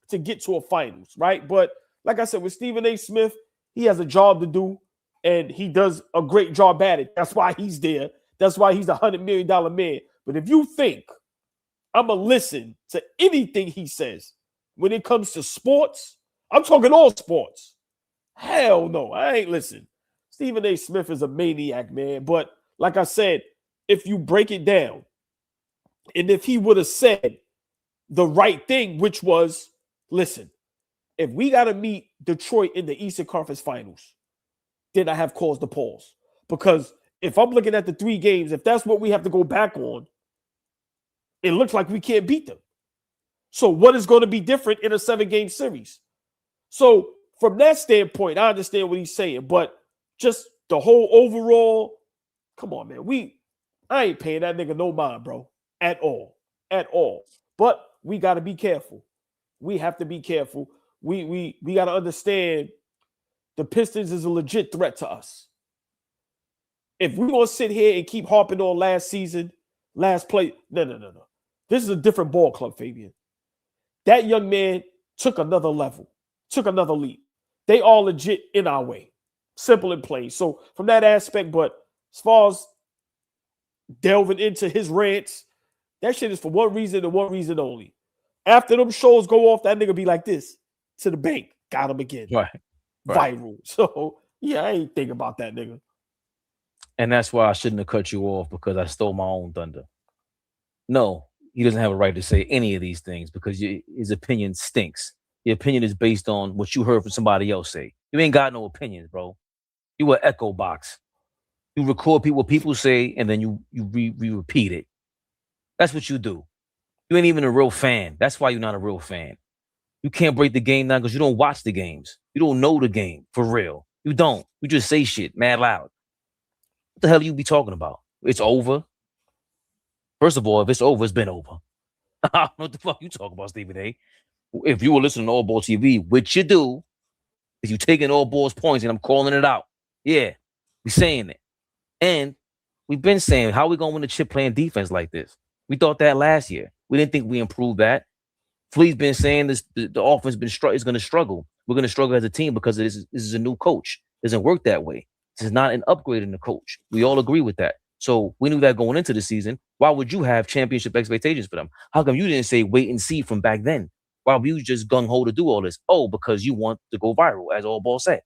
to get to a finals, right? But like I said, with Stephen A. Smith, he has a job to do, and he does a great job at it. That's why he's there. That's why he's a $100 million man. But if you think I'm going to listen to anything he says when it comes to sports, I'm talking all sports. Hell no, I ain't listening. Stephen A. Smith is a maniac, man. But like I said, if you break it down, and if he would have said the right thing, which was, listen, if we got to meet Detroit in the Eastern Conference Finals, then I have cause to pause. Because if I'm looking at the 3 games, if that's what we have to go back on, it looks like we can't beat them. So what is going to be different in a 7-game series? So from that standpoint, I understand what he's saying, but just the whole overall, come on, man. I ain't paying that nigga no mind, bro. At all. But we got to be careful. We have to be careful. We got to understand the Pistons is a legit threat to us. If we're going to sit here and keep harping on last season, last play, no. This is a different ball club, Fabian. That young man took another level, took another leap. They all legit in our way. Simple and plain. So from that aspect, but as far as delving into his rants, that shit is for one reason and one reason only. After them shows go off, that nigga be like this to the bank. Got him again. Right. Viral. So, yeah, I ain't think about that nigga. And that's why I shouldn't have cut you off, because I stole my own thunder. No, he doesn't have a right to say any of these things because his opinion stinks. Your opinion is based on what you heard from somebody else say. You ain't got no opinions, bro. You an echo box. You record what people say, and then you repeat it. That's what you do. You ain't even a real fan. That's why you're not a real fan. You can't break the game down because you don't watch the games. You don't know the game for real. You don't. You just say shit mad loud. What the hell you be talking about? It's over. First of all, if it's over, it's been over. I don't know what the fuck you talk about, Stephen A. If you were listening to AllBall TV, which you do, if you taking AllBall's points and I'm calling it out, yeah, we saying it. And we've been saying, how are we going to win the chip playing defense like this? We thought that last year. We didn't think we improved that. Flea's been saying this. The offense is going to struggle. We're going to struggle as a team because this is a new coach. It doesn't work that way. This is not an upgrade in the coach. We all agree with that. So we knew that going into the season. Why would you have championship expectations for them? How come you didn't say wait and see from back then? Why were you just gung-ho to do all this? Oh, because you want to go viral, as AllBall said.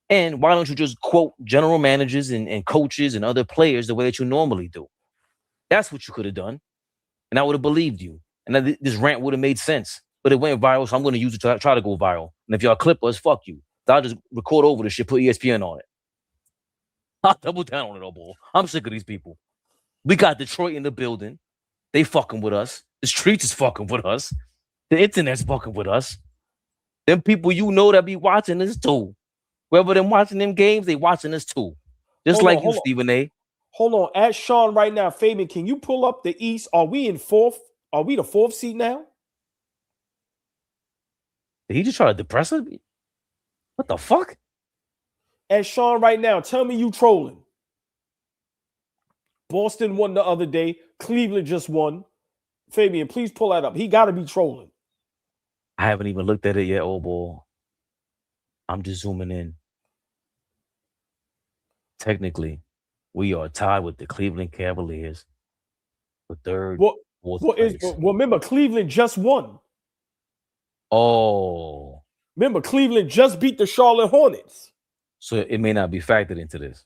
And why don't you just quote general managers and coaches and other players the way that you normally do? That's what you could have done. And I would have believed you. And then this rant would have made sense. But it went viral, so I'm going to use it to try to go viral. And if y'all clip us, fuck you. So I'll just record over the shit, put ESPN on it. I'll double down on it, AllBall. I'm sick of these people. We got Detroit in the building. They fucking with us. The streets is fucking with us. The internet's fucking with us. Them people you know that be watching this too. Whoever them watching them games, they watching us too. Just like you, Stephen A. Hold on. Ask Sean right now. Fabian, can you pull up the East? Are we in fourth? Are we the fourth seed now? Did he just try to depress us? What the fuck? Ask Sean right now. Tell me you trolling. Boston won the other day. Cleveland just won. Fabian, please pull that up. He got to be trolling. I haven't even looked at it yet, AllBall. I'm just zooming in. Technically, we are tied with the Cleveland Cavaliers for third, fourth place. Remember, Cleveland just won. Oh. Remember, Cleveland just beat the Charlotte Hornets. So it may not be factored into this.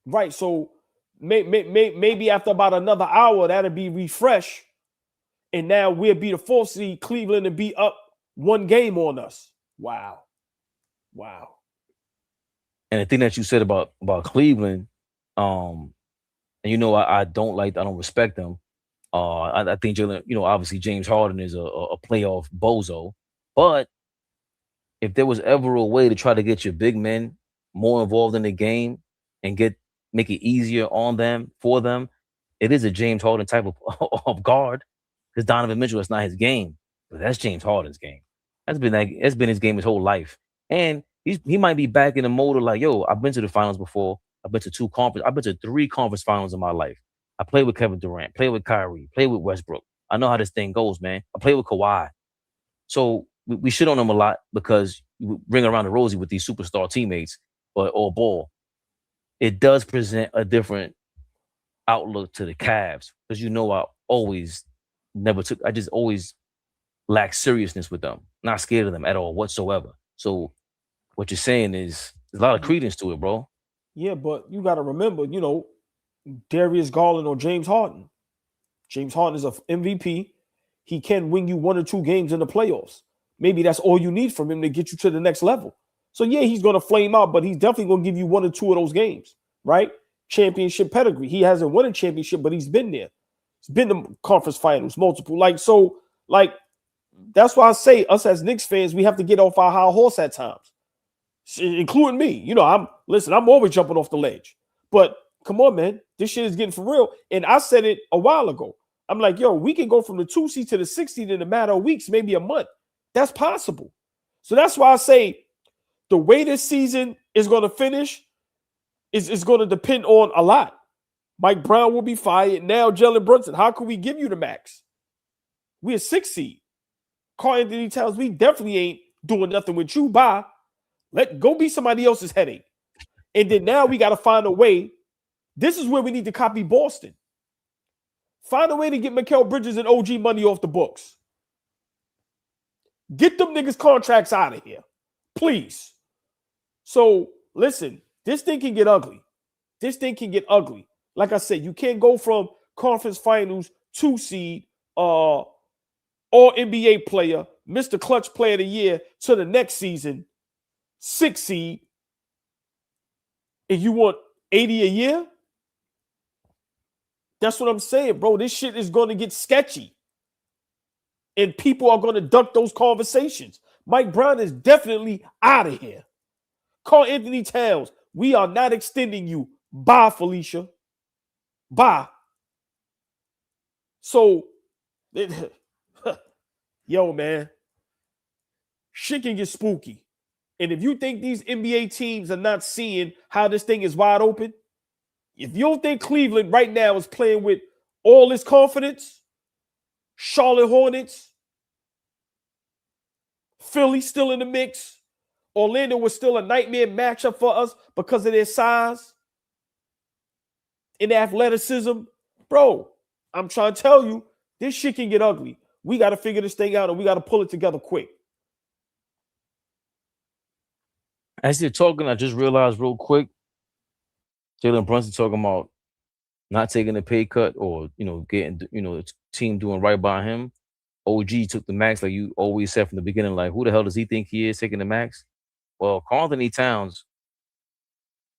Right. So maybe after about another hour, that'll be refreshed. And now we'll be the fourth seed, Cleveland, and be up one game on us. Wow. And the thing that you said about Cleveland, and you know, I don't respect them. I think Jalen, you know, obviously James Harden is a playoff bozo. But if there was ever a way to try to get your big men more involved in the game and make it easier on them, for them, it is a James Harden type of guard. Because Donovan Mitchell, that's not his game. But that's James Harden's game. That's been his game his whole life. And he might be back in the mode of like, yo, I've been to the finals before. I've been to 3 conference finals in my life. I played with Kevin Durant, played with Kyrie, played with Westbrook. I know how this thing goes, man. I played with Kawhi. So we shit on him a lot because you bring around the rosy with these superstar teammates, but AllBall, it does present a different outlook to the Cavs because you know I just always lack seriousness with them. Not scared of them at all whatsoever. So what you're saying is there's a lot of credence to it, bro. Yeah, but you got to remember, you know, Darius Garland or James Harden. James Harden is an MVP. He can win you 1 or 2 games in the playoffs. Maybe that's all you need from him to get you to the next level. So, yeah, he's going to flame out, but he's definitely going to give you 1 or 2 of those games, right? Championship pedigree. He hasn't won a championship, but he's been there. He's been to conference finals, multiple. That's why I say us as Knicks fans, we have to get off our high horse at times, including me. You know, I'm always jumping off the ledge. But come on, man, this shit is getting for real. And I said it a while ago. I'm like, yo, we can go from the 2 seed to the 6 seed in a matter of weeks, maybe a month. That's possible. So that's why I say the way this season is going to finish is going to depend on a lot. Mike Brown will be fired. Now Jalen Brunson, how can we give you the max? We're a 6 seed. Carl Anthony tells me definitely ain't doing nothing with you. Bye. Go be somebody else's headache. And then now we got to find a way. This is where we need to copy Boston. Find a way to get Mikal Bridges and OG money off the books. Get them niggas contracts out of here. Please. So, listen, this thing can get ugly. Like I said, you can't go from conference finals, 2 seed, all NBA player, Mr. Clutch Player of the Year, to the next season, 6 seed, and you want 80 a year? That's what I'm saying, bro. This shit is going to get sketchy. And people are going to duck those conversations. Mike Brown is definitely out of here. Call Anthony Towns. We are not extending you. Bye, Felicia. Bye. So, yo, man, shit can get spooky. And if you think these NBA teams are not seeing how this thing is wide open, if you don't think Cleveland right now is playing with all this confidence, Charlotte Hornets, Philly still in the mix, Orlando was still a nightmare matchup for us because of their size and athleticism. Bro, I'm trying to tell you, this shit can get ugly. We got to figure this thing out and we got to pull it together quick. As you're talking, I just realized real quick, Jalen Brunson talking about not taking a pay cut or, getting, the team doing right by him. OG took the max, like you always said from the beginning, like, who the hell does he think he is taking the max? Well, Karl Anthony Towns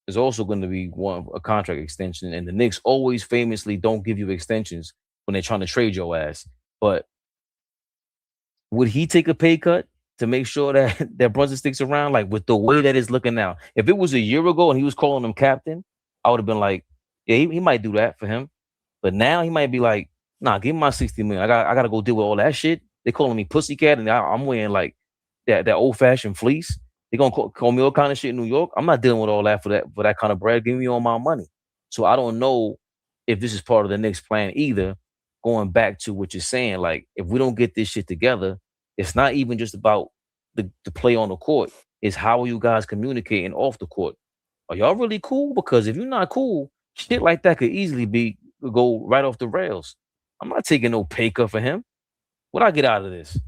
is also going to be a contract extension, and the Knicks always famously don't give you extensions when they're trying to trade your ass. But would he take a pay cut to make sure that Brunson sticks around? Like, with the way that it's looking now, if it was a year ago and he was calling him captain, I would have been like, yeah, he might do that for him. But now he might be like, nah, give me my $60 million. I gotta go deal with all that shit. They calling me pussycat, and I'm wearing like that old fashioned fleece. They gonna call me all kind of shit in New York. I'm not dealing with all that for that kind of bread. Give me all my money. So I don't know if this is part of the Knicks plan either. Going back to what you're saying, like, if we don't get this shit together, it's not even just about the play on the court. It's how are you guys communicating off the court? Are y'all really cool? Because if you're not cool, shit like that could easily go right off the rails. I'm not taking no pay cut for him. What'd I get out of this?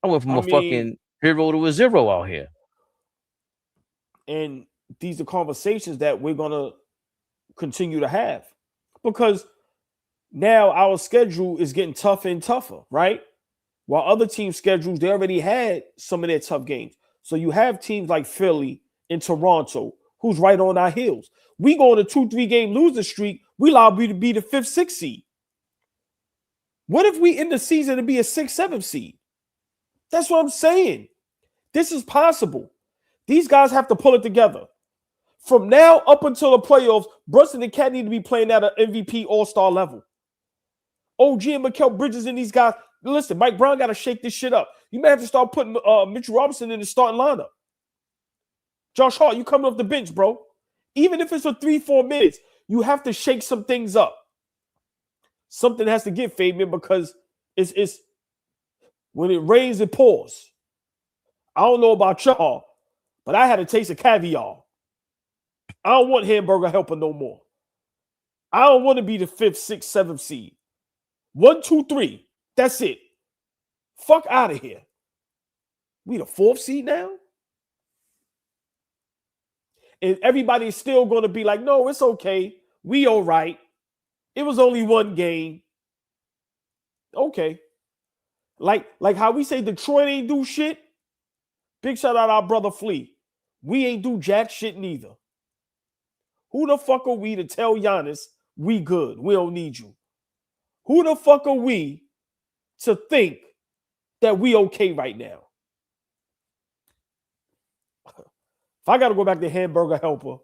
I went from fucking hero to a zero out here. And these are conversations that we're going to continue to have because now our schedule is getting tougher and tougher, right? While other teams' schedules, they already had some of their tough games. So you have teams like Philly and Toronto who's right on our heels. We go on a 2-3 game losing streak. We liable to be the 5th, 6th seed. What if we end the season to be a 6th, 7th seed? That's what I'm saying. This is possible. These guys have to pull it together. From now up until the playoffs, Brunson and Cade need to be playing at an MVP all-star level. OG and Mikal Bridges and these guys. Listen, Mike Brown got to shake this shit up. You may have to start putting Mitchell Robinson in the starting lineup. Josh Hart, you coming off the bench, bro. Even if it's for 3-4 minutes, you have to shake some things up. Something has to give, Fabian, because it's when it rains, it pours. I don't know about y'all, but I had a taste of caviar. I don't want hamburger helper no more. I don't want to be the 5th, 6th, 7th seed. 1, 2, 3. That's it. Fuck out of here. We the 4th seed now? And everybody's still going to be like, no, it's okay. We all right. It was only one game. Okay. Like how we say Detroit ain't do shit. Big shout out our brother Flea. We ain't do jack shit neither. Who the fuck are we to tell Giannis we good? We don't need you. Who the fuck are we to think that we okay right now? If I got to go back to hamburger helper,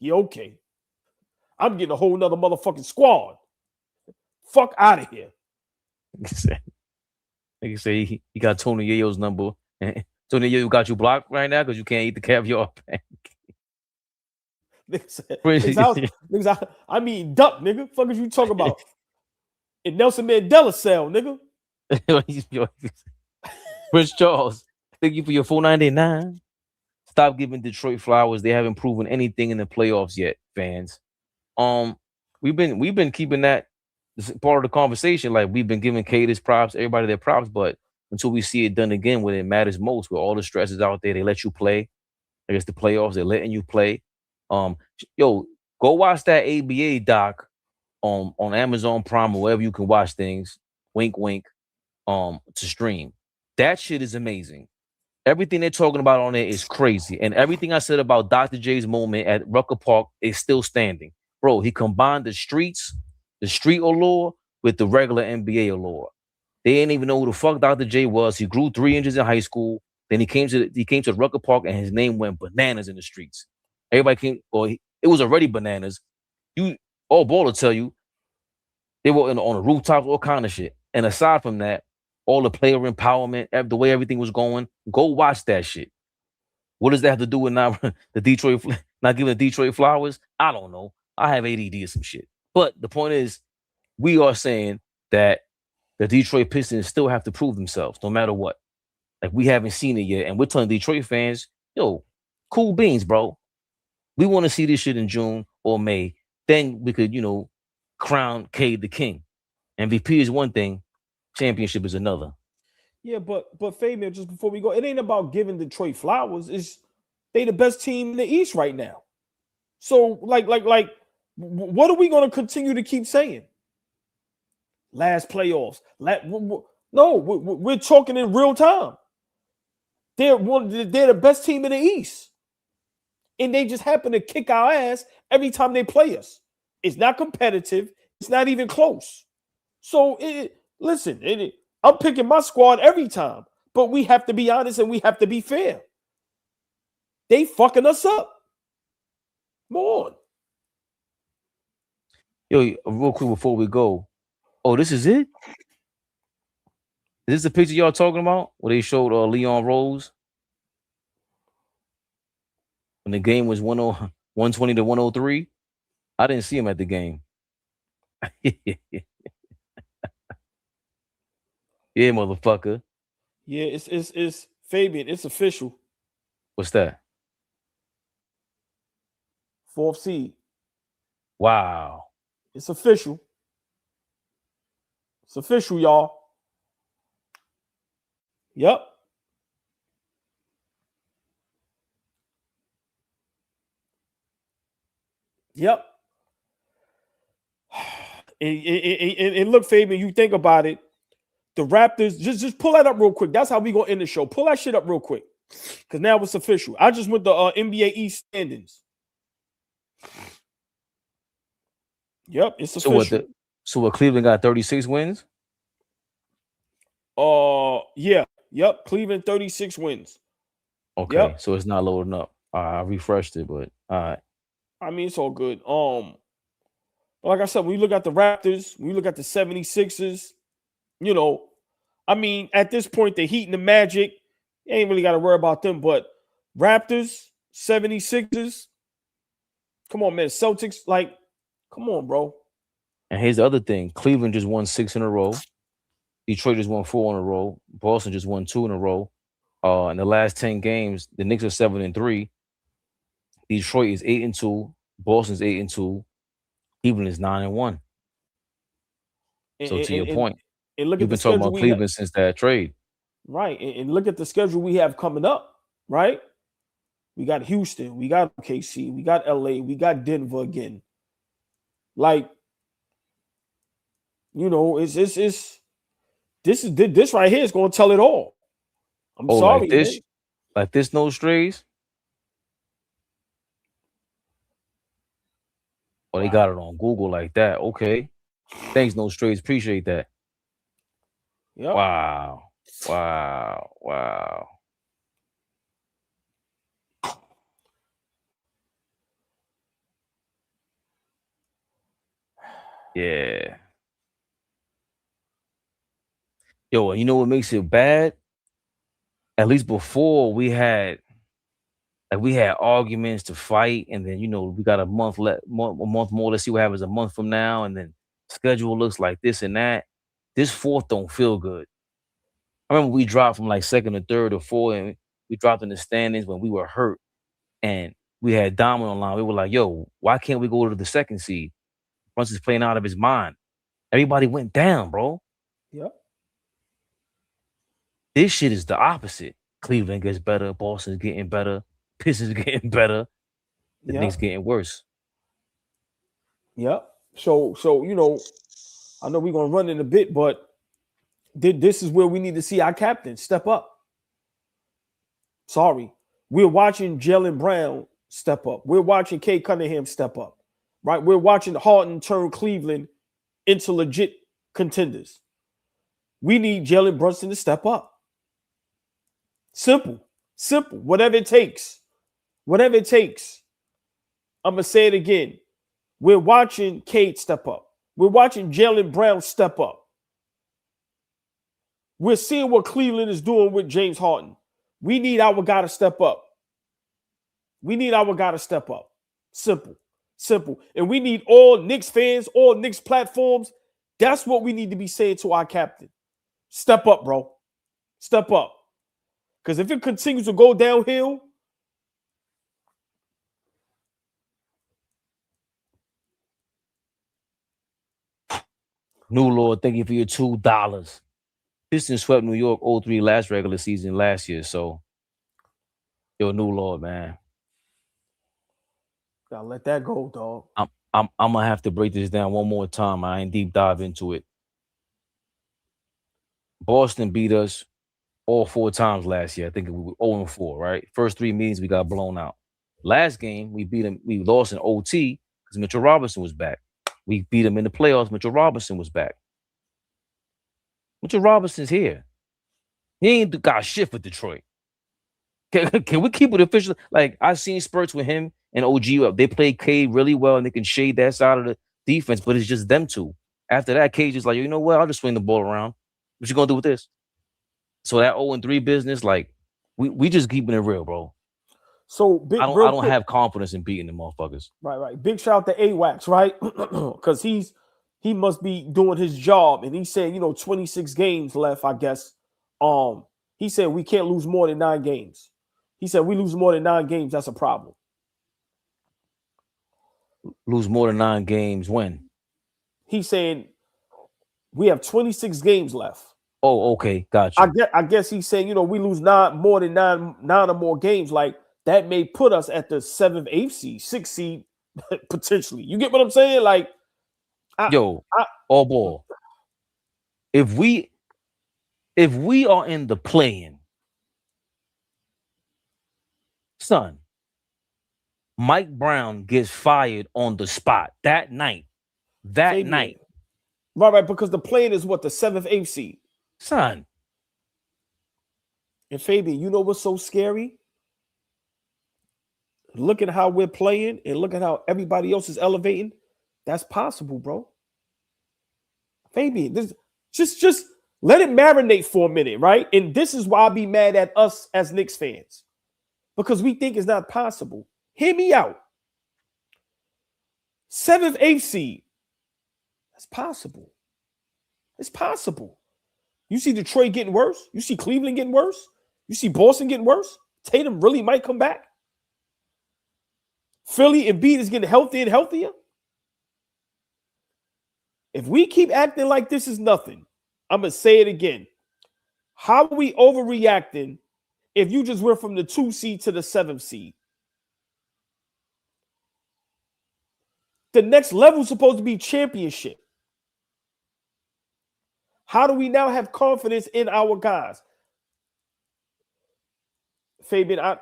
you okay. I'm getting a whole nother motherfucking squad. Fuck out of here. Nigga say he got Tony Yayo's number. Tony Yayo got you blocked right now because you can't eat the caviar I'm eating duck, nigga. Fuck is you talking about? In Nelson Mandela cell, nigga. Prince Charles, thank you for your $4.99. Stop giving Detroit flowers. They haven't proven anything in the playoffs yet, fans. We've been keeping that part of the conversation. Like, we've been giving Cade his props, everybody their props, but until we see it done again when it matters most, where all the stress is out there, they let you play. I guess the playoffs, they're letting you play. Yo, go watch that ABA doc on Amazon Prime or wherever you can watch things. Wink, wink. To stream. That shit is amazing. Everything they're talking about on there is crazy. And everything I said about Dr. J's moment at Rucker Park is still standing. Bro, he combined the street allure with the regular NBA allure. They didn't even know who the fuck Dr. J was. He grew 3 inches in high school. Then he came to Rucker Park and his name went bananas in the streets. Everybody came, it was already bananas. AllBall will tell you, they were on the rooftops, all kind of shit. And aside from that, all the player empowerment, the way everything was going, go watch that shit. What does that have to do with not giving the Detroit flowers? I don't know. I have ADD or some shit. But the point is, we are saying that the Detroit Pistons still have to prove themselves no matter what. Like, we haven't seen it yet. And we're telling Detroit fans, yo, cool beans, bro. We want to see this shit in June or May. Then we could, crown Cade the king. MVP is one thing. Championship is another. Yeah, but Fabian, just before we go, it ain't about giving Detroit flowers. It's they the best team in the East right now. So, like, what are we going to continue to keep saying? Last playoffs. No, we're talking in real time. They're the best team in the East. And they just happen to kick our ass every time they play us. It's not competitive. It's not even close. So, listen, I'm picking my squad every time. But we have to be honest and we have to be fair. They fucking us up. Come on. Yo, real quick before we go. Oh, this is it? Is this the picture y'all talking about? Where they showed Leon Rose? When the game was 120 to 103? I didn't see him at the game. Yeah, motherfucker. Yeah, it's Fabian. It's official. What's that? 4th seed. Wow. It's official. It's official, y'all. Yep. Yep. And look, Fabian, you think about it. The Raptors, just pull that up real quick. That's how we gonna end the show. Pull that shit up real quick. Because now it's official. I just went to NBA East standings. Yep, it's official. So what Cleveland got 36 wins? Yeah. Yep. Cleveland 36 wins. Okay, Yep. so it's not loading up. I refreshed it, but all right. I mean, it's all good. But like I said, when you look at the Raptors, when you look at the 76ers, I mean, at this point, the Heat and the Magic, you ain't really got to worry about them. But Raptors, 76ers, come on, man. Celtics, come on, bro. And here's the other thing. Cleveland just won 6 in a row. Detroit just won 4 in a row. Boston just won 2 in a row. In the last 10 games, the Knicks are 7-3. Detroit is 8-2. Boston's 8-2. Cleveland is 9-1. So to your point, and look you've at been the talking schedule about Cleveland since that trade. Right. And look at the schedule we have coming up, right? We got Houston, we got KC, we got LA, we got Denver again. Like, this right here is going to tell it all. I'm sorry. Like this? Man. Like this, no strays? Oh, they got it on Google like that. Okay. Thanks, no strays. Appreciate that. Yep. Wow. Yeah. Yo, you know what makes it bad? At least before we had arguments to fight, and then we got a month more. Let's see what happens a month from now, and then schedule looks like this and that. This fourth don't feel good. I remember we dropped from like second or third or fourth, and we dropped in the standings when we were hurt, and we had Diamond on line. We were like, "Yo, why can't we go to the second seed?" Brunson's playing out of his mind. Everybody went down, bro. Yep. This shit is the opposite. Cleveland gets better. Boston's getting better. Pistons getting better. The Knicks getting worse. Yep. So I know we're gonna run in a bit, but this is where we need to see our captain step up. Sorry. We're watching Jalen Brown step up. We're watching Cade Cunningham step up. Right? We're watching Harden turn Cleveland into legit contenders. We need Jalen Brunson to step up. Simple. Simple. Whatever it takes. Whatever it takes. I'm going to say it again. We're watching Cade step up. We're watching Jalen Brown step up. We're seeing what Cleveland is doing with James Harden. We need our guy to step up. We need our guy to step up. Simple. Simple. And we need all Knicks fans, all Knicks platforms. That's what we need to be saying to our captain. Step up, bro. Step up. Because if it continues to go downhill, New Lord, thank you for your $2. Pistons swept New York 0-3 last regular season last year. So, yo, New Lord, man. gotta let that go, dog. I'm gonna have to break this down one more time. I ain't deep dive into it. Boston beat us all 4 times last year. I think we were 0-4, right? First 3 meetings we got blown out. Last game we beat them. We lost in OT because Mitchell Robinson was back. We beat him in the playoffs. Mitchell Robinson was back. Mitchell Robinson's here. He ain't got shit for Detroit. Can we keep it official? Like, I've seen spurts with him and OG. They play Cade really well and they can shade that side of the defense, but it's just them two. After that, Cade just like, you know what? I'll just swing the ball around. What you gonna do with this? So that 0-3 business, like, we just keeping it real, bro. So big, I don't have confidence in beating the motherfuckers. Right. Big shout out to AWACS, right? Because he must be doing his job. And he said, 26 games left, I guess. He said we can't lose more than 9 games. He said we lose more than 9 games, that's a problem. Lose more than 9 games when? He's saying we have 26 games left. Oh, okay, gotcha. I guess he's saying, we lose more than nine or more games. Like, that may put us at the 7th, 8th seed, 6th seed, potentially. You get what I'm saying? Like, all ball. If we are in the play-in, son, Mike Brown gets fired on the spot that night. Night. Right, because the play-in is what, the 7th, 8th seed? Son. And Fabian, you know what's so scary? Look at how we're playing and look at how everybody else is elevating. That's possible, bro. Fabian, just let it marinate for a minute, right? And this is why I be mad at us as Knicks fans. Because we think it's not possible. Hear me out. 7th, 8th seed. That's possible. It's possible. You see Detroit getting worse? You see Cleveland getting worse? You see Boston getting worse? Tatum really might come back? Philly and Embiid is getting healthier and healthier? If we keep acting like this is nothing, I'm going to say it again. How are we overreacting if you just went from the 2 seed to the 7th seed? The next level is supposed to be championship. How do we now have confidence in our guys? Fabian, I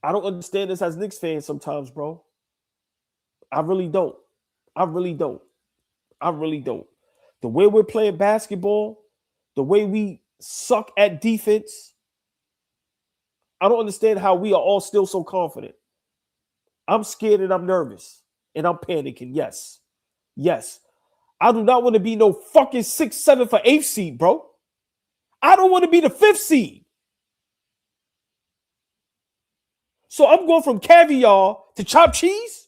don't understand this as Knicks fans sometimes, bro. I really don't. The way we're playing basketball, the way we suck at defense, I don't understand how we are all still so confident. I'm scared and I'm nervous and I'm panicking. Yes. I do not want to be no fucking 6th, 7th, or 8th seed, bro. I don't want to be the 5th seed. So I'm going from caviar to chopped cheese?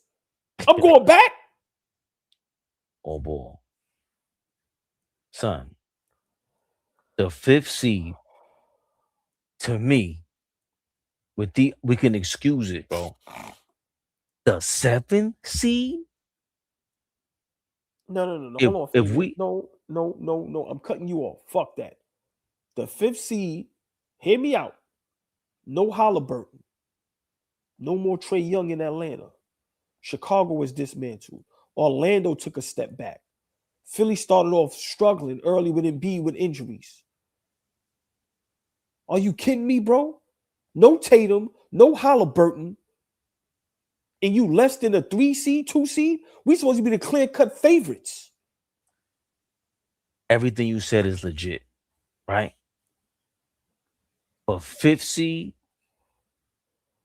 I'm going back? Oh, boy. Son, the 5th seed, to me, we can excuse it, bro. The 7th seed? No. Hold on. No. I'm cutting you off. Fuck that. The 5th seed, hear me out. No Halliburton. No more Trae Young in Atlanta. Chicago is dismantled. Orlando took a step back. Philly started off struggling early with Embiid with injuries. Are you kidding me, bro? no Tatum, no Halliburton, and you less than a 3 seed, 2 seed, we supposed to be the clear-cut favorites. Everything you said is legit, right? But 5th seed,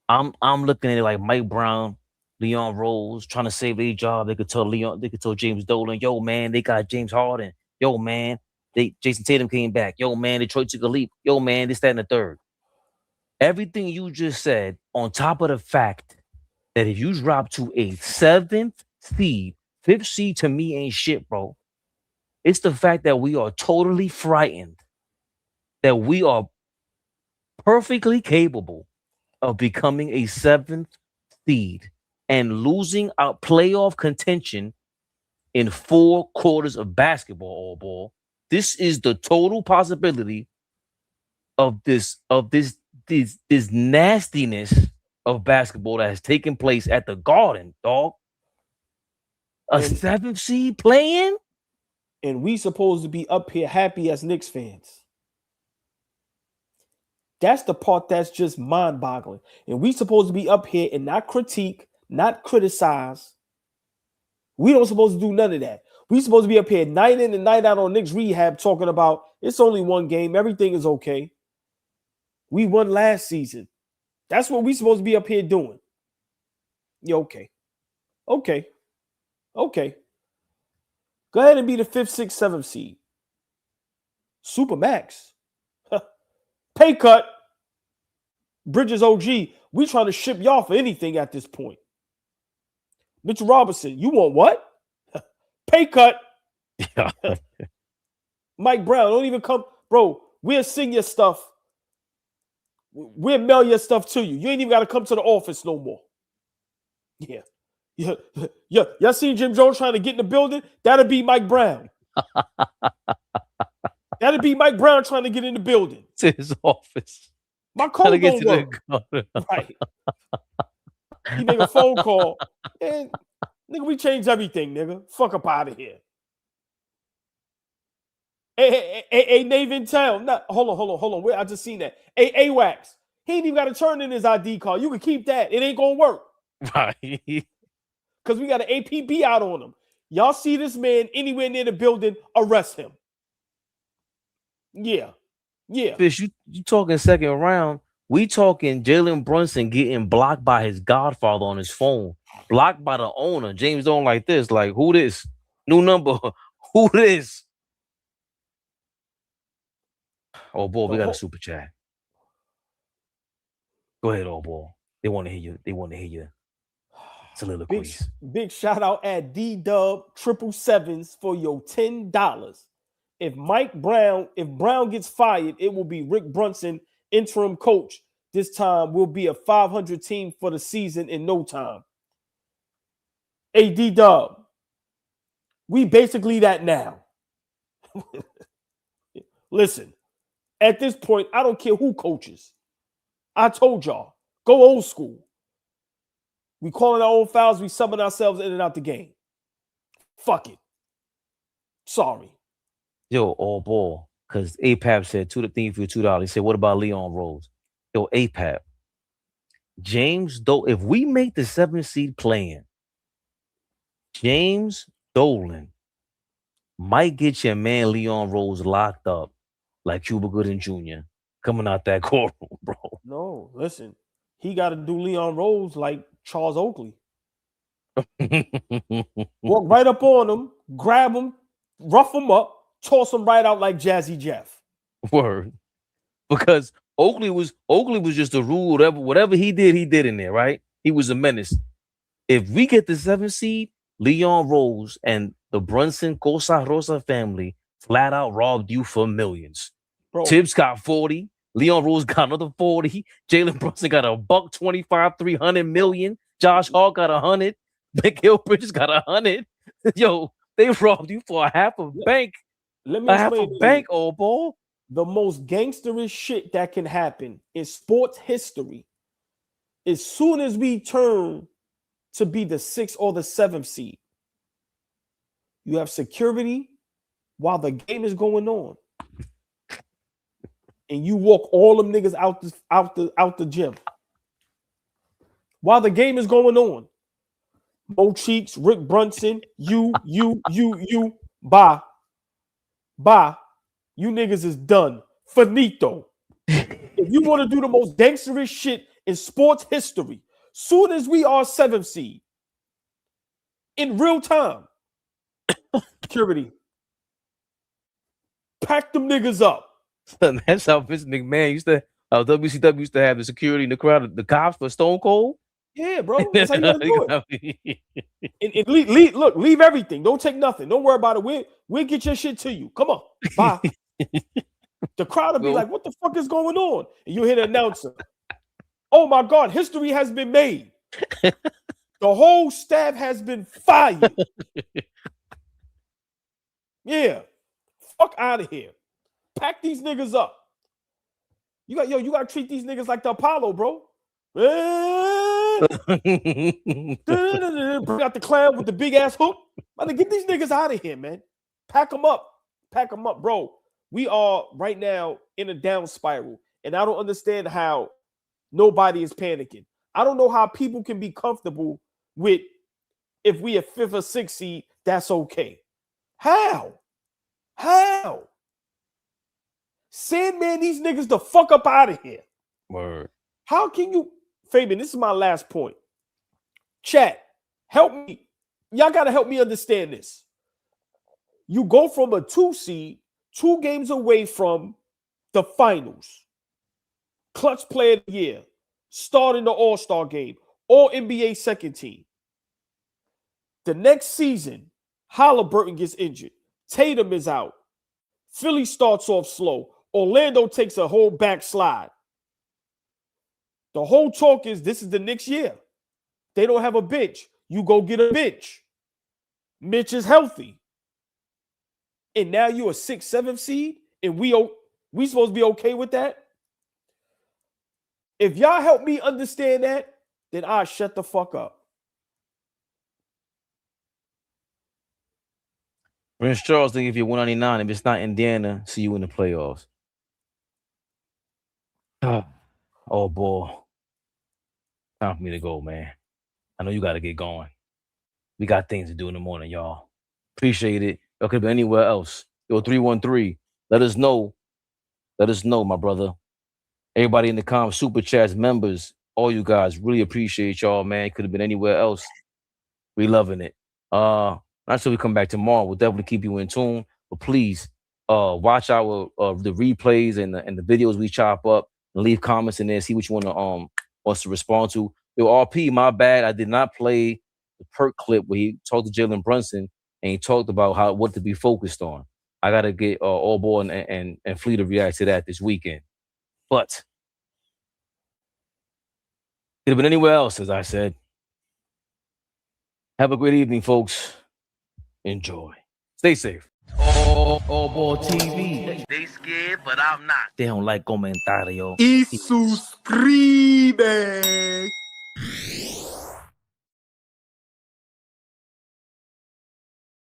I'm looking at it like Mike Brown, Leon Rose trying to save their job. They could tell James Dolan, yo, man, they got James Harden. Yo, man, Jason Tatum came back. Yo, man, Detroit took a leap. Yo, man, this, that, and the third. Everything you just said, on top of the fact that if you drop to a 7th seed, 5th seed to me ain't shit, bro. It's the fact that we are totally frightened, that we are perfectly capable of becoming a 7th seed and losing our playoff contention in 4 quarters of basketball, all ball. This is the total possibility of this nastiness of basketball that has taken place at the Garden, dog. A 7th seed playing? And we supposed to be up here happy as Knicks fans. That's the part that's just mind-boggling. And we supposed to be up here and not critique, not criticize. We don't supposed to do none of that. We supposed to be up here night in and night out on Knicks rehab talking about it's only one game. Everything is okay. We won last season. That's what we supposed to be up here doing. Yeah, okay. Okay. Go ahead and be the 5th, 6th, 7th seed. Supermax. Pay cut. Bridges OG. We trying to ship y'all for anything at this point. Mitchell Robinson, you want what? Pay cut. Mike Brown, don't even come. Bro, we'll sing your stuff. We'll mail your stuff to you. You ain't even got to come to the office no more. Yeah. Y'all seen Jim Jones trying to get in the building? That'll be Mike Brown. That'll be Mike Brown trying to get in the building. To his office. My code don't work. Right. He make a phone call. And nigga, we change everything, nigga. Fuck up out of here. Hey, Nave in town. Hold on. Wait, I just seen that. Hey, AWACS. He ain't even got to turn in his ID card. You can keep that. It ain't gonna work. Right. Because we got an APB out on him. Y'all see this man anywhere near the building, arrest him. Yeah. Fish, you talking second round. We talking Jalen Brunson getting blocked by his godfather on his phone. Blocked by the owner. James Dolan like this. Like, who this? New number. Who this? Oh, boy, we got a super chat. Go ahead, old boy. They want to hear you. Soliloquies. Big shout out at D-Dub 777s for your $10. If Brown gets fired, it will be Rick Brunson, interim coach. This time will be a 500 team for the season in no time. Hey, D-Dub, we basically that now. Listen, at this point, I don't care who coaches. I told y'all, go old school. We calling our own fouls. We subbing ourselves in and out the game. Fuck it. Sorry. Yo, all ball. Because APAP said the thing for $2. He said, what about Leon Rose? Yo, APAP. James Dolan. If we make the 7th seed playing, James Dolan might get your man Leon Rose locked up like Cuba Gooding Jr. coming out that courtroom, bro. No, listen. He got to do Leon Rose like Charles Oakley. Walk right up on him, grab him, rough him up, toss him right out like Jazzy Jeff. Word. Because Oakley was just a rule. Whatever he did in there, right? He was a menace. If we get the 7th seed, Leon Rose and the Brunson Cosa Rosa family flat out robbed you for millions. Bro. Tibbs got 40. Leon Rose got another 40. Jalen Brunson got $125, 300 million. Josh Hall got 100. Big Hill Bridges got 100. Yo, they robbed you for a half a bank. Let me a half a bank, old ball. The most gangsterish shit that can happen in sports history. As soon as we turn to be the 6th or the 7th seed, you have security while the game is going on. and you walk all them niggas out the gym while the game is going on. Mo Cheeks, Rick Brunson, you, bye. You niggas is done. Finito. If you want to do the most gangsterous shit in sports history, soon as we are 7th seed, in real time, security, pack them niggas up. That's how Vince McMahon used to. WCW used to have the security in the crowd, the cops for Stone Cold. Yeah, bro. That's how you gotta do it. And leave everything. Don't take nothing. Don't worry about it. We'll get your shit to you. Come on. Bye. The crowd will be like, what the fuck is going on? And you hear the announcer. Oh my God, history has been made. The whole staff has been fired. Yeah. Fuck out of here. Pack these niggas up. You gotta treat these niggas like the Apollo, bro. Bring out the clown with the big ass hook. Get these niggas out of here, man. Pack them up. Pack them up, bro. We are right now in a down spiral, and I don't understand how nobody is panicking. I don't know how people can be comfortable with if we are 5th or 6th seed, that's okay. How? Sandman these niggas the fuck up out of here. Word. How can you, Fabian, this is my last point. Chat, help me. Y'all got to help me understand this. You go from a 2 seed, 2 games away from the finals. Clutch player of the year. Starting the All-Star game. All NBA second team. The next season, Halliburton gets injured. Tatum is out. Philly starts off slow. Orlando takes a whole backslide. The whole talk is this is the Knicks year. They don't have a bench. You go get a bench. Mitch is healthy. And now you're a 6th, 7th seed, and we supposed to be okay with that? If y'all help me understand that, then I'll shut the fuck up. Prince Charles think if you're 199, if it's not Indiana, see you in the playoffs. Oh boy. Time for me to go, man. I know you got to get going. We got things to do in the morning, y'all. Appreciate it. Y'all could be anywhere else. Yo, 313. Let us know. Let us know, my brother. Everybody in the comments, super chats, members, all you guys, really appreciate y'all, man. Could have been anywhere else. We loving it. Not sure we come back tomorrow. We'll definitely keep you in tune. But please, watch our the replays and the videos we chop up and leave comments in there. See what you wants to respond to. Yo, RP, my bad. I did not play the perk clip where he talked to Jalen Brunson and he talked about what to be focused on. I gotta get AllBall and Flea to react to that this weekend. But could have been anywhere else, as I said. Have a great evening, folks. Enjoy. Stay safe. AllBall TV. They scared, but I'm not. They don't like comentario. Y suscribe.